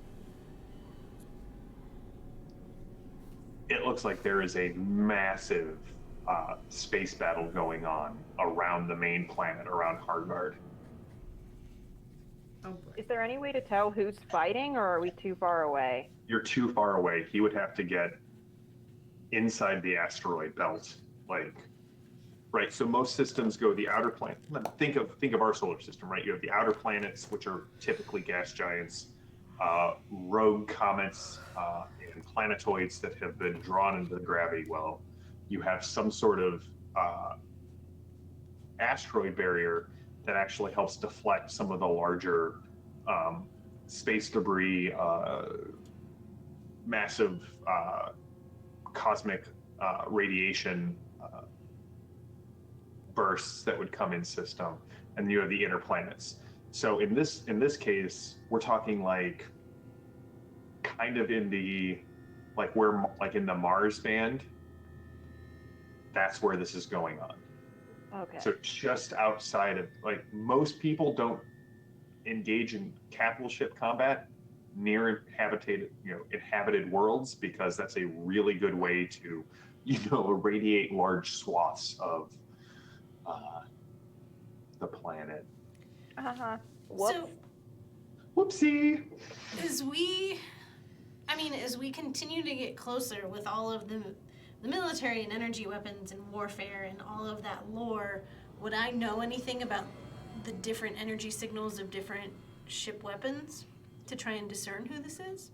there is a massive space battle going on around the main planet, around Hargard. Oh boy. Is there any way to tell who's fighting, or are we too far away? You're too far away. He would have to get inside the asteroid belt, right. So most systems go the outer planet. Think of our solar system, right? You have the outer planets, which are typically gas giants, rogue comets, and planetoids that have been drawn into the gravity well. You have some sort of asteroid barrier that actually helps deflect some of the larger space debris, massive cosmic radiation bursts that would come in system, and you have the inner planets. So in this case, we're talking kind of in the in the Mars band. That's where this is going on. Okay. So just outside of, most people don't engage in capital ship combat near inhabited worlds, because that's a really good way to, irradiate large swaths of the planet. Whoops. So, Whoopsie. as we continue to get closer with all of the military and energy weapons and warfare and all of that lore, would I know anything about the different energy signals of different ship weapons to try and discern who this is?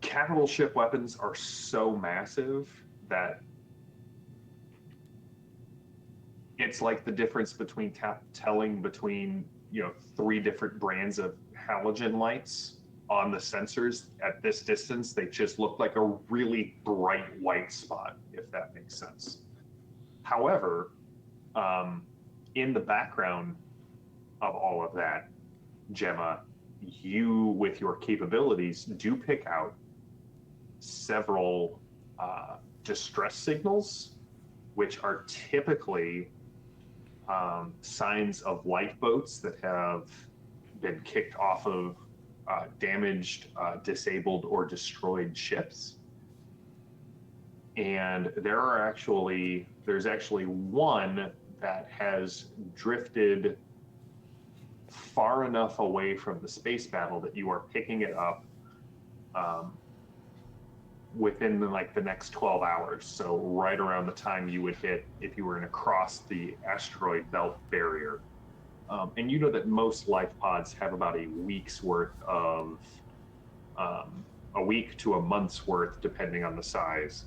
Capital ship weapons are so massive that it's like the difference between telling between 3 different brands of halogen lights on the sensors. At this distance, they just look like a really bright white spot, if that makes sense. However, in the background of all of that, Gemma, you, with your capabilities, do pick out several distress signals, which are typically signs of lifeboats that have been kicked off of damaged, disabled, or destroyed ships. And there's actually one that has drifted far enough away from the space battle that you are picking it up within the next 12 hours. So right around the time you would hit if you were going to cross the asteroid belt barrier. And you know that most life pods have about a week's worth of, a week to a month's worth, depending on the size,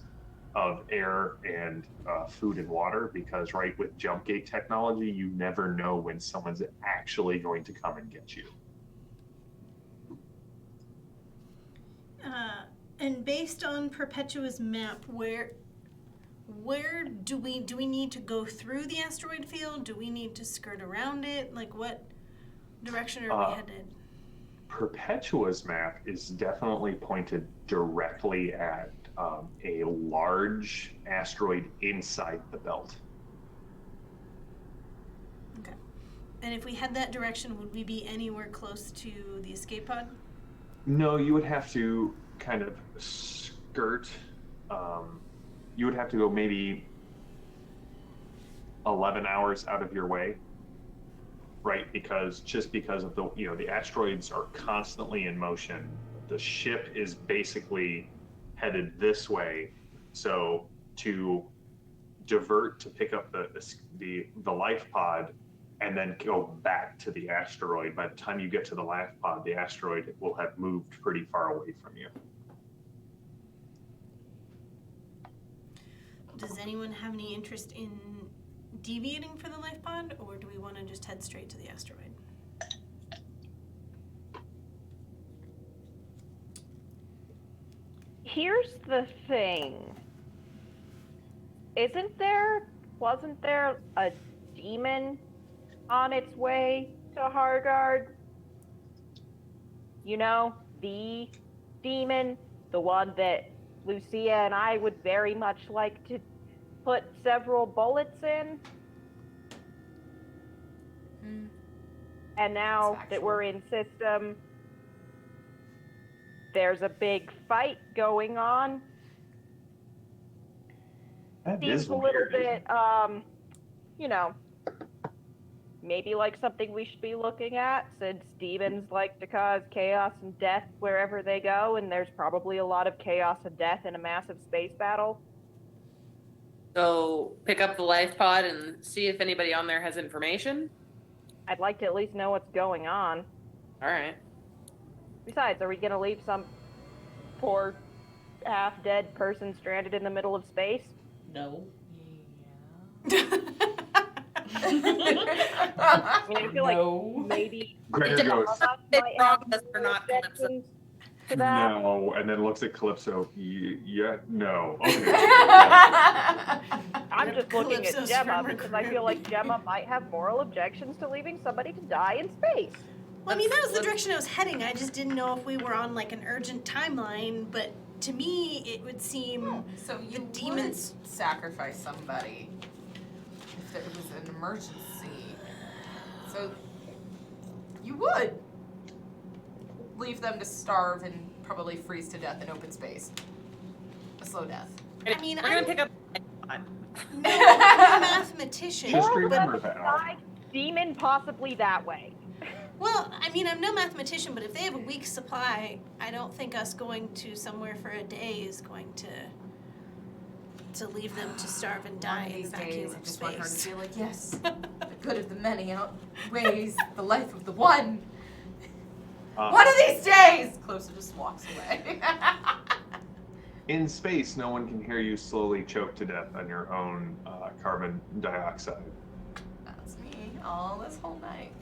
of air and food and water, because with jump gate technology, you never know when someone's actually going to come and get you. And based on Perpetua's map, where do we need to go through the asteroid field? Do we need to skirt around it? What direction are we headed? Perpetua's map is definitely pointed directly at a large asteroid inside the belt. Okay. And if we head that direction, would we be anywhere close to the escape pod? No, you would have to kind of skirt. You would have to go maybe 11 hours out of your way. right? Because of the asteroids are constantly in motion. The ship is basically headed this way. So to divert to pick up the life pod and then go back to the asteroid, by the time you get to the life pod, the asteroid will have moved pretty far away from you. Does anyone have any interest in deviating for the life pod, or do we want to just head straight to the asteroid? Here's the thing. Wasn't there a demon on its way to Hargard? You know, the demon, the one that Lucia and I would very much like to put several bullets in. And now that we're in system, there's a big fight going on. That Seems is a little weird. bit, maybe like something we should be looking at, since demons like to cause chaos and death wherever they go, and there's probably a lot of chaos and death in a massive space battle. So pick up the life pod and see if anybody on there has information. I'd like to at least know what's going on. All right. Besides, are we going to leave some poor half-dead person stranded in the middle of space? No. I mean, I feel like maybe Gregor goes, some of us might have more objections to that. no, and then looks at Calypso. Yeah, no. Okay. I'm just looking at Calypso's Gemma from because I feel like Gemma might have moral objections to leaving somebody to die in space. Well, I mean, that was the direction I was heading. I just didn't know if we were on like an urgent timeline, but to me, it would seem So you the demons. would sacrifice somebody if it was an emergency. So you would leave them to starve and probably freeze to death in open space. A slow death. I mean, We're gonna I'm pick up. no mathematician, Just but remember that. Die, demon possibly that way. well, I mean, I'm no mathematician, but if they have a week's supply, I don't think us going to somewhere for a day is going to leave them to starve and die One of in the these vacuum days, I of just want her to space. feel like, yes, the good of the many outweighs the life of the one. One of these days! Closer just walks away. In space, no one can hear you slowly choke to death on your own carbon dioxide. That's me all this whole night.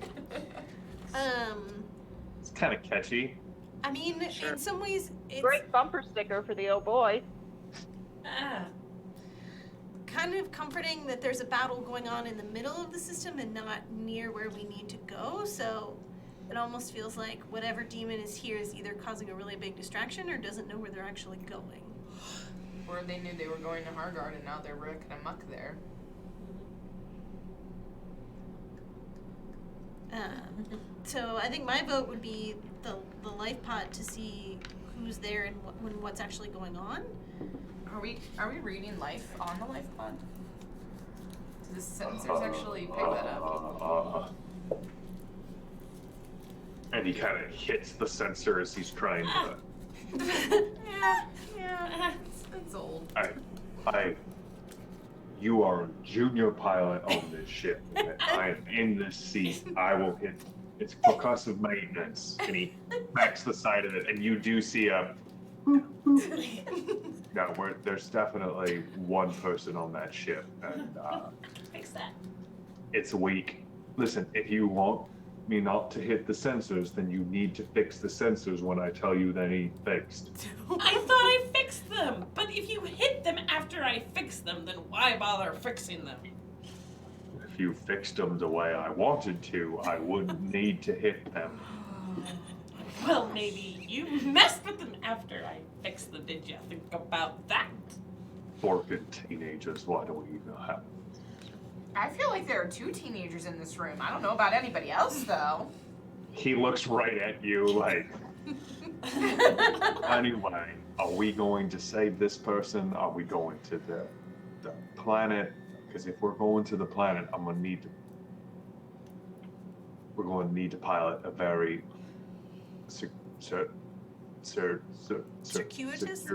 It's kind of catchy. I mean, Sure. in some ways, it's Great bumper sticker for the Oh Boy. Ah. kind of comforting that there's a battle going on in the middle of the system and not near where we need to go. So it almost feels like whatever demon is here is either causing a really big distraction or doesn't know where they're actually going. Or they knew they were going to Hargard and now they're wrecking amok there. So I think my vote would be the life pod to see who's there and what's actually going on. Are we reading life on the life pod? Do the sensors actually pick that up? And he kind of hits the sensor as he's trying to. Yeah, it's old. You are a junior pilot on this ship. And I am in this seat. I will hit. It's because of maintenance. And he smacks the side of it, and you do see a. No, there's definitely one person on that ship, and Fix that. it's weak. Listen, if you want me not to hit the sensors, then you need to fix the sensors when I tell you they need fixed. I thought I fixed them, but if you hit them after I fix them, then why bother fixing them? If you fixed them the way I wanted to, I wouldn't need to hit them. Well, maybe you messed with them after I fixed them. Did you think about that? Orphan teenagers, why do we even have? I feel like there are two teenagers in this room. I don't know about anybody else though. He looks right at you like, anyway, are we going to save this person? Are we going to the planet? Because if we're going to the planet, I'm gonna need to. we're going to need to pilot a very Circuitous?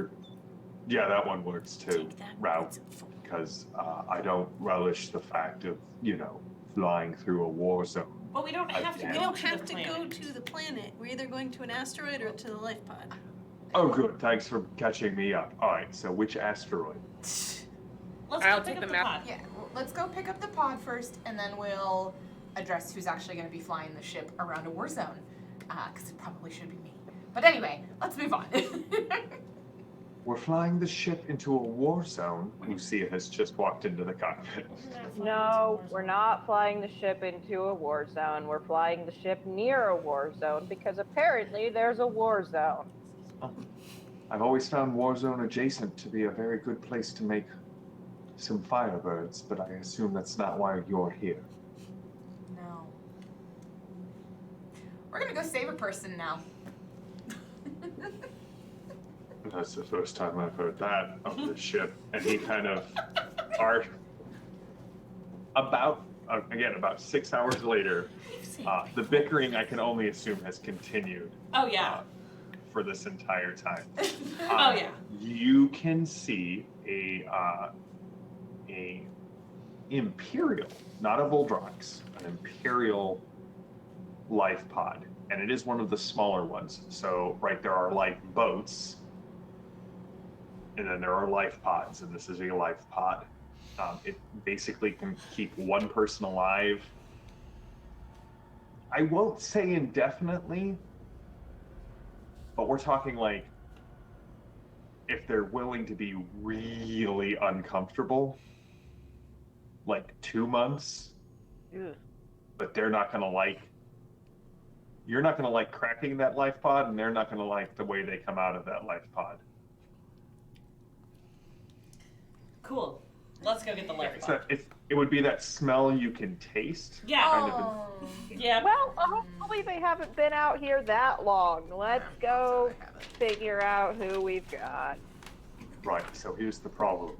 yeah, that one works too. Take that. Route, because I don't relish the fact of flying through a war zone. But we don't have to We go We don't to have the to planet. go to the planet. We're either going to an asteroid or to the life pod. Oh, good. Thanks for catching me up. All right. So, which asteroid? Let's I'll go take pick the up the map. pod. Yeah, well, let's go pick up the pod first, and then we'll address who's actually going to be flying the ship around a war zone. Because it probably should be me. But anyway, let's move on. We're flying the ship into a war zone. Lucia has just walked into the cockpit. No, we're not flying the ship into a war zone. We're flying the ship near a war zone because apparently there's a war zone. I've always found war zone adjacent to be a very good place to make some firebirds, but I assume that's not why you're here. No. We're going to go save a person now. That's the first time I've heard that of the ship. And he kind of about 6 hours later, the bickering I can only assume has continued Oh yeah. for this entire time. Oh yeah. You can see a imperial, not a Voldrox, an imperial life pod, and it is one of the smaller ones. So right, there are like boats, and then there are life pods, and this is a life pod. It basically can keep one person alive. I won't say indefinitely, but we're talking like if they're willing to be really uncomfortable, like 2 months, Ugh. but they're not gonna like, you're not gonna like cracking that life pod, and they're not gonna like the way they come out of that life pod. Cool. Let's go get the life It's pod. it would be that smell you can taste. Yeah. Kind of Oh. Yeah. Well, hopefully they haven't been out here that long. Let's go figure out who we've got. Right, so here's the problem.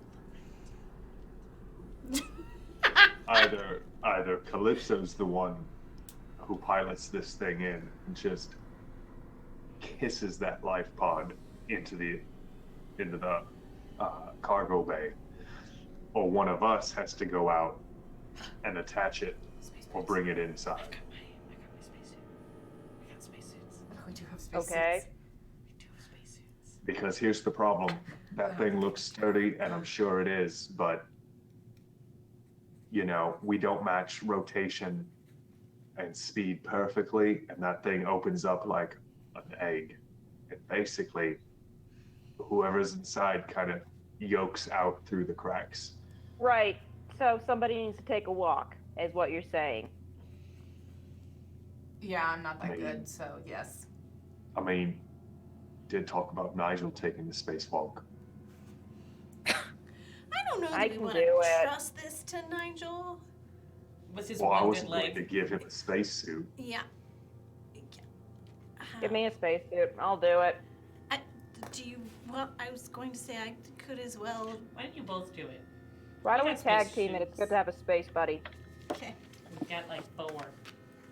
Either Calypso's the one who pilots this thing in and just kisses that life pod into the cargo bay, or one of us has to go out and attach it or bring it inside. I got my spacesuit. I got spacesuits. We do have space Okay. suits. We do have spacesuits. Because here's the problem. That thing looks sturdy, and I'm sure it is, but we don't match rotation and speed perfectly, and that thing opens up like an egg. And basically, whoever's inside kind of yokes out through the cracks. Right. So somebody needs to take a walk, is what you're saying. Yeah, I'm not that good, so yes. I mean, did talk about Nigel taking the spacewalk. I don't know I that we can want do to it. trust this to Nigel. With his Well, I one good wasn't going to leg. give him a spacesuit. Yeah. Give me a spacesuit. I'll do it. Do you? Well, I was going to say I could as well. Why don't you both do it? Why don't We we got tag space team it? It's suits. good to have a space buddy. Okay. We've got like 4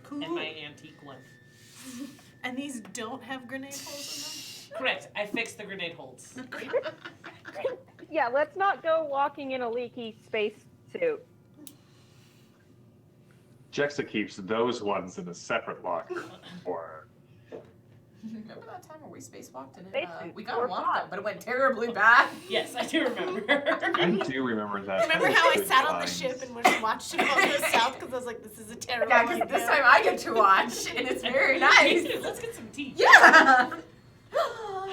Cool. and my antique one. And these don't have grenade holes Correct. I fixed the grenade holes. in them. Yeah, let's not go walking in a leaky space suit. Jexa keeps those ones in a separate locker. Or Remember that time where we spacewalked and Space we suits got were one fun. up, but it went terribly bad? Yes, I do remember. I do remember that. Remember That how was I good sat on the times. ship and just watched it all go south because I was like, this is a terrible Yeah, because this time I get to watch, and it's very nice. Let's get some tea. Yeah!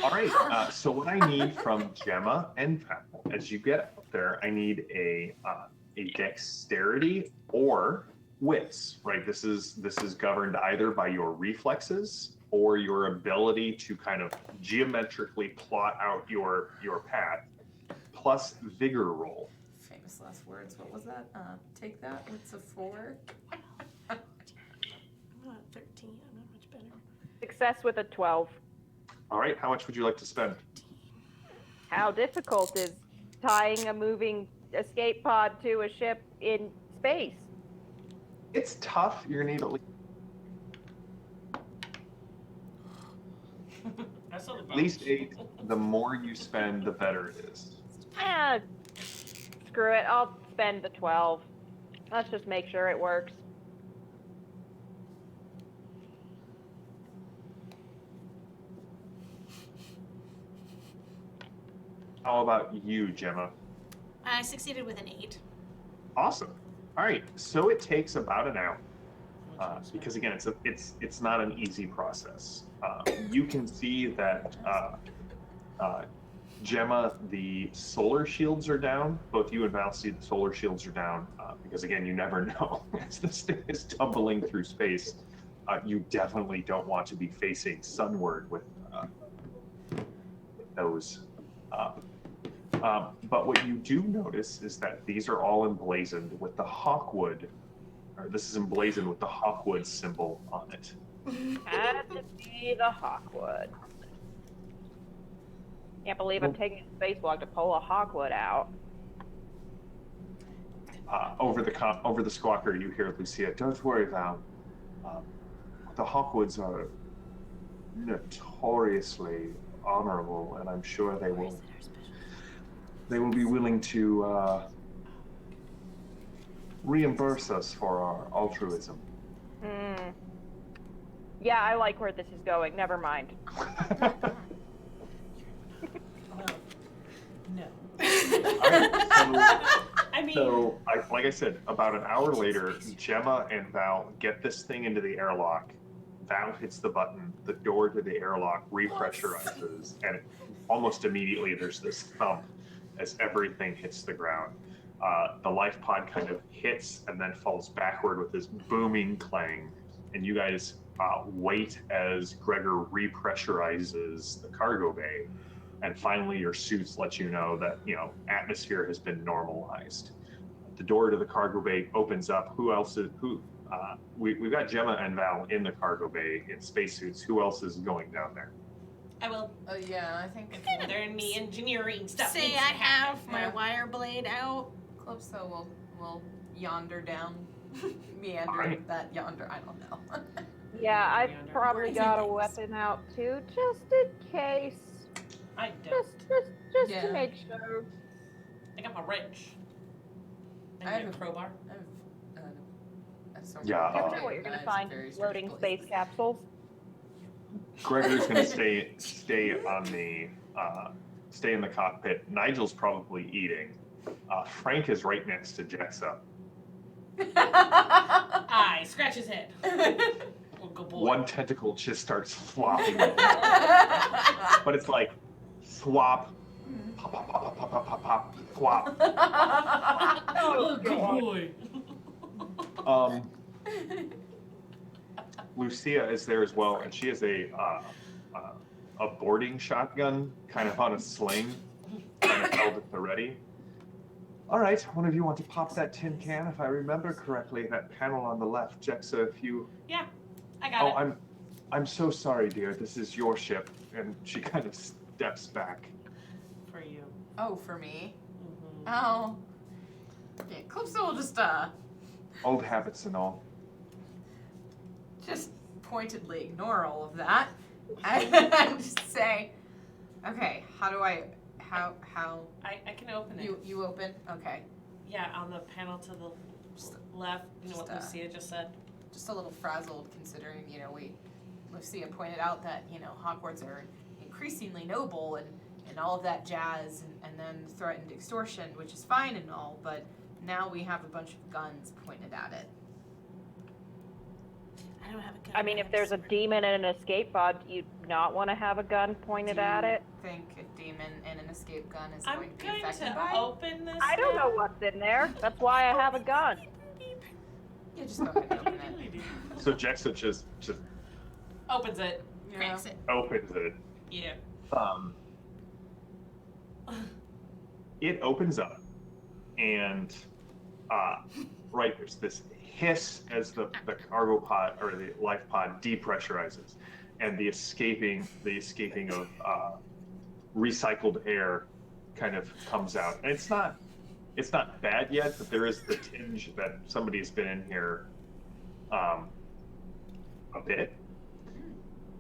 All right. So what I need from Gemma and Pat, as you get up there, I need a dexterity or wits. Right. This is governed either by your reflexes or your ability to kind of geometrically plot out your path, plus vigor roll. Famous last words. What was that? Take that. It's a 4. I'm not 13. I'm not much better. Success with a 12. All right. How much would you like to spend? How difficult is tying a moving escape pod to a ship in space? It's tough. You're gonna need at least I saw the At least 8. The more you spend, the better it is. Screw it. I'll spend the 12. Let's just make sure it works. How about you, Gemma? I succeeded with an 8. Awesome. All right. So it takes about an hour. Because again, it's not an easy process. You can see that Gemma, the solar shields are down. Both you and Val see the solar shields are down because again, you never know as this thing is tumbling through space. You definitely don't want to be facing sunward with those. But what you do notice is that these are all emblazoned with the hawkwood. Or this is emblazoned with the hawkwood symbol on it. Had to be the hawkwood. Can't believe I'm taking a spacewalk to pull a hawkwood out. Over the squawker, you hear Lucia. Don't worry, Val. The hawkwoods are notoriously honorable, and I'm sure they will be willing to reimburse us for our altruism. Yeah, I like where this is going. Never mind. No. I mean, like I said, about an hour later, Gemma and Val get this thing into the airlock. Val hits the button, the door to the airlock repressurizes, and almost immediately there's this thump as everything hits the ground. The life pod kind of hits and then falls backward with this booming clang, and you guys wait as Gregor repressurizes the cargo bay, and finally your suits let you know that atmosphere has been normalized. The door to the cargo bay opens up. We've got Gemma and Val in the cargo bay in spacesuits. Who else is going down there? I will. Yeah, I think They're in me engineering stuff. Say needs I to happen. have my wire blade out. Calypso will yonder down, meander Alright. that yonder. I don't know. Yeah, I've Yonder. probably Where's got a your weapon out too, just in case. I don't. Just Yeah. to make sure. I got my wrench. I I have have a crowbar. Yeah, Never know what you're gonna find loading space capsules. Gregor's going to stay in the cockpit. Nigel's probably eating. Frank is right next to Jexa. I scratch his head. Oh, good boy. One tentacle just starts flopping, but it's like swap, pop, pop, pop, pop, pop, pop, pop, swap. Oh, good boy. Lucia is there as well, and she has a boarding shotgun, kind of on a sling, kind of held at the ready. All right, one of you want to pop that tin can? If I remember correctly, that panel on the left, Jexa, if you... Yeah, I got it. I'm so sorry, dear. This is your ship. And she kind of steps back. For you. Oh, for me? Mm-hmm. Oh. Yeah, Calypso will just Old habits and all. just pointedly ignore all of that and just say, okay, how I can open it. you open? Okay. Yeah, on the panel to the left. You know what Just, Lucia just said? Just a little frazzled considering, Lucia pointed out that, Hogwarts are increasingly noble and all of that jazz and then threatened extortion, which is fine and all, but now we have a bunch of guns pointed at it. I don't have a gun. I mean, if there's a demon and an escape pod, do you not want to have a gun pointed at it? Think a demon and an escape gun is I'm going to be going affected to by? open this. I don't know what's in there. That's why I have a gun. Yeah, just go ahead and open it. So Jexa just Opens it. Cracks it. opens it. Yeah. It opens up, and right there's this hiss as the cargo pod or the life pod depressurizes, and the escaping of recycled air kind of comes out. And it's not bad yet, but there is the tinge that somebody's been in here a bit.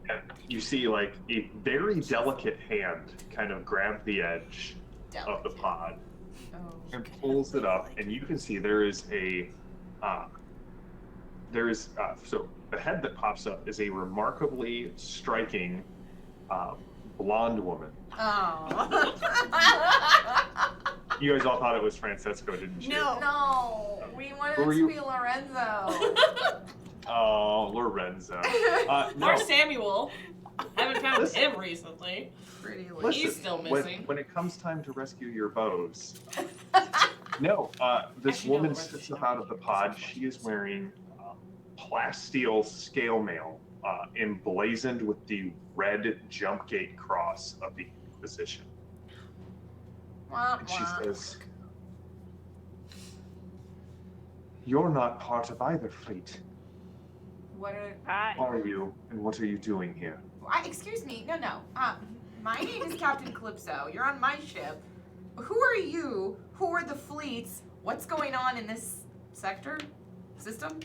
And you see like a very delicate hand kind of grab the edge of the pod Oh. and pulls it up, and you can see there is so the head that pops up is a remarkably striking blonde woman. Oh. You guys all thought it was Francesco, didn't you? No, we wanted Who it are to you? be Lorenzo. Oh, Lorenzo. No. Or Samuel. Haven't found Listen. him recently. Pretty late. Listen, He's still missing. when it comes time to rescue your bows, no, this Actually, no, woman Lorenzo steps should up out know. of the pod. She is wearing plasteel scale mail emblazoned with the red jump gate cross of the Inquisition. And she says, "You're not part of either fleet, What are? Hi. are you? And what are you doing here?" Excuse me. No. My name is Captain Calypso. You're on my ship. Who are you? Who are the fleets? What's going on in this sector? System?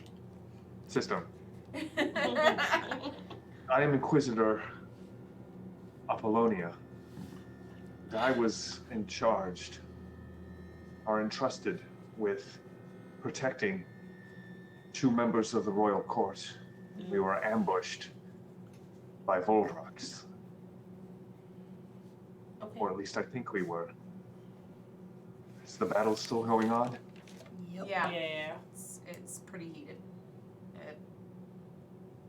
System. I am Inquisitor Apollonia. And I was entrusted with protecting 2 members of the royal court. We were ambushed by Voldrox, Okay. or at least I think we were. Is the battle still going on? Yeah. Yeah. It's pretty heated. It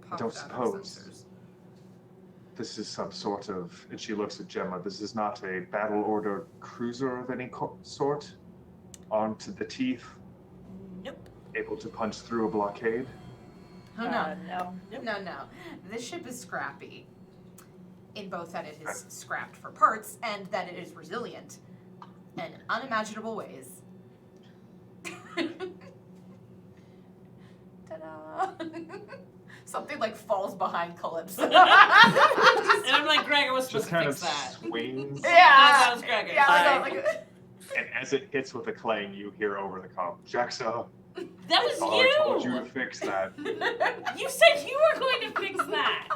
I popped don't out our suppose. sensors. This is some sort of, and she looks at Gemma, this is not a battle order cruiser of any sort? Armed to the teeth, Nope. able to punch through a blockade? Oh, No. No. This ship is scrappy. In both that it is scrapped for parts and that it is resilient in unimaginable ways. Ta-da! Something like falls behind Calypso. And I'm like, Gregor was supposed Just to kind fix of that. swings, That was Gregor. Yeah, Hi. and as it hits with a clang, you hear over the comm, "Jaxa, That was oh, I told you you! to fix that. You said you were going to fix that!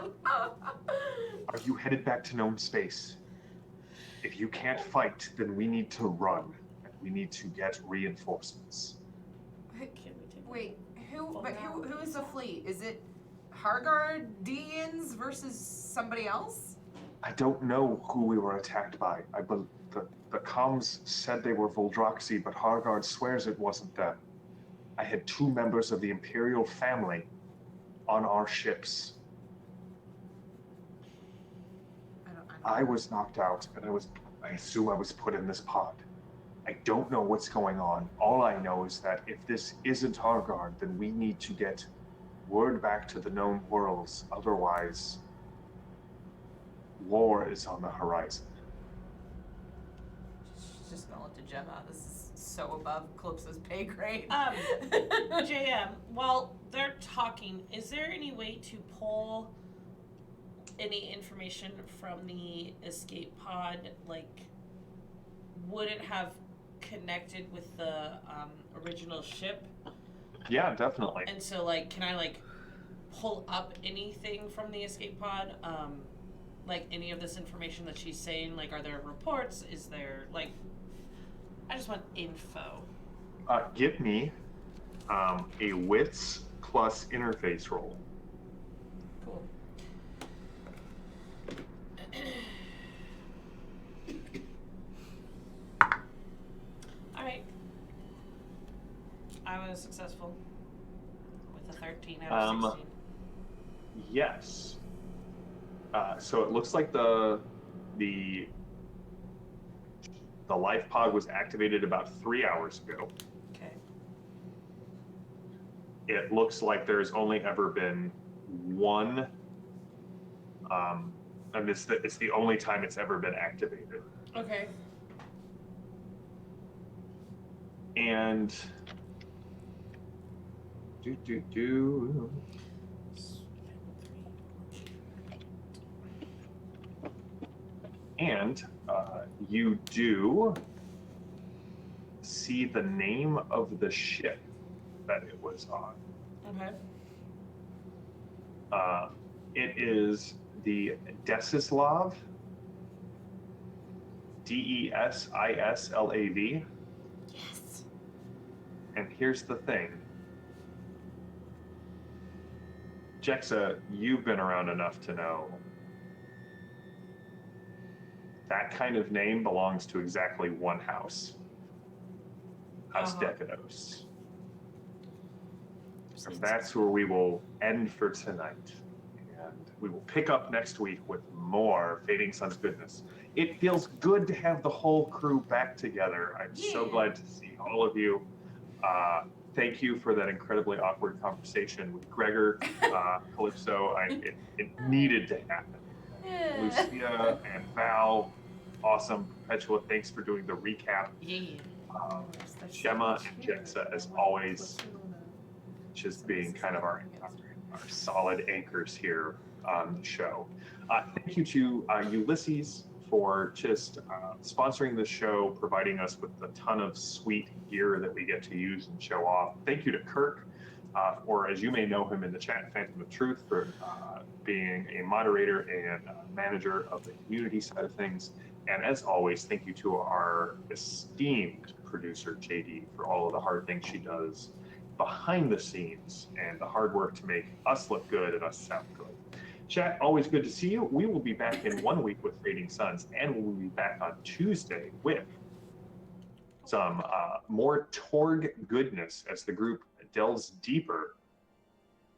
Are you headed back to known space? If you can't fight, then we need to run, and we need to get reinforcements." Wait, who is the fleet? Is it Hargardians versus somebody else? I don't know who we were attacked by. The comms said they were Voldroxi, but Hargard swears it wasn't them. I had 2 members of the Imperial family on our ships. I was knocked out, and I assume I was put in this pod. I don't know what's going on. All I know is that if this isn't Hargard, then we need to get word back to the known worlds. Otherwise, war is on the horizon. She's just gonna look to Gemma. This is so above Calypso's pay grade. JM, while they're talking, is there any way to pull any information from the escape pod? Like, would it have connected with the original ship? Yeah, definitely. And so, like, can I, like, pull up anything from the escape pod? Like, any of this information that she's saying? Like, are there reports? Is there, like, I just want info. Give me a wits plus interface roll. Cool. Alright. I was successful with a 13 out of 16. Yes. So it looks like the life pod was activated about 3 hours ago. Okay. It looks like there's only ever been one, and it's the only time it's ever been activated. Okay. And and you do see the name of the ship that it was on. Okay. It is the Desislav, Desislav. Yes. And here's the thing. Jexa, you've been around enough to know that kind of name belongs to exactly one house. House Decados. And that's where we will end for tonight. And we will pick up next week with more Fading Suns goodness. It feels good to have the whole crew back together. I'm so glad to see all of you. Thank you for that incredibly awkward conversation with Gregor, Calypso. It needed to happen. Lucia and Val, awesome. Perpetua, thanks for doing the recap. Gemma and Jexa, as always, just being kind of our solid anchors here on the show. Thank you to Ulysses for just sponsoring the show, providing us with a ton of sweet gear that we get to use and show off. Thank you to Kirk, or as you may know him in the chat, Phantom of Truth, for being a moderator and manager of the community side of things. And as always, thank you to our esteemed producer, JD, for all of the hard things she does behind the scenes and the hard work to make us look good and us sound good. Chat, always good to see you. We will be back in 1 week with Fading Suns, and we'll be back on Tuesday with some more Torg goodness as the group delves deeper.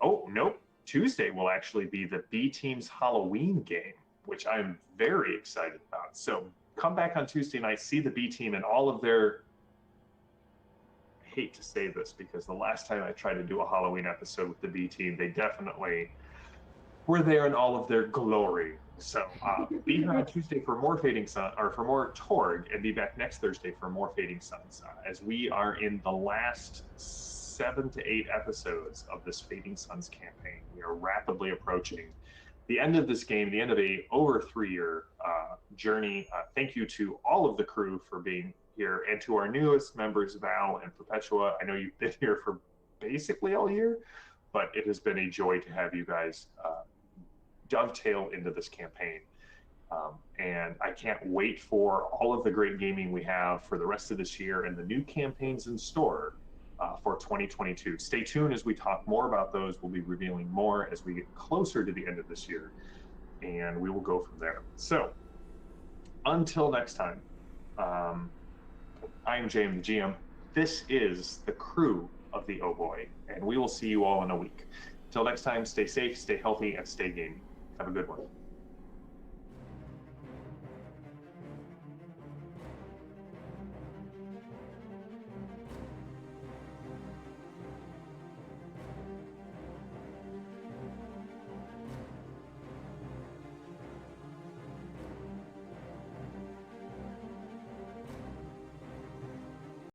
Oh, nope. Tuesday will actually be the B Team's Halloween game, which I'm very excited about. So come back on Tuesday night, see the B Team and all of their... I hate to say this because the last time I tried to do a Halloween episode with the B Team, they definitely were there in all of their glory. So be here on Tuesday for more Fading Sun, or for more Torg, and be back next Thursday for more Fading Suns, as we are in the last 7 to 8 episodes of this Fading Suns campaign. We are rapidly approaching the end of this game, the end of a over 3-year journey. Thank you to all of the crew for being here, and to our newest members, Val and Perpetua. I know you've been here for basically all year, but it has been a joy to have you guys dovetail into this campaign. And I can't wait for all of the great gaming we have for the rest of this year and the new campaigns in store for 2022. Stay tuned as we talk more about those. We'll be revealing more as we get closer to the end of this year, and we will go from there. So until next time, I am James, the GM. This is the crew of the Oh Boii, and we will see you all in a week. Until next time, stay safe, stay healthy, and stay gaming. Have a good one.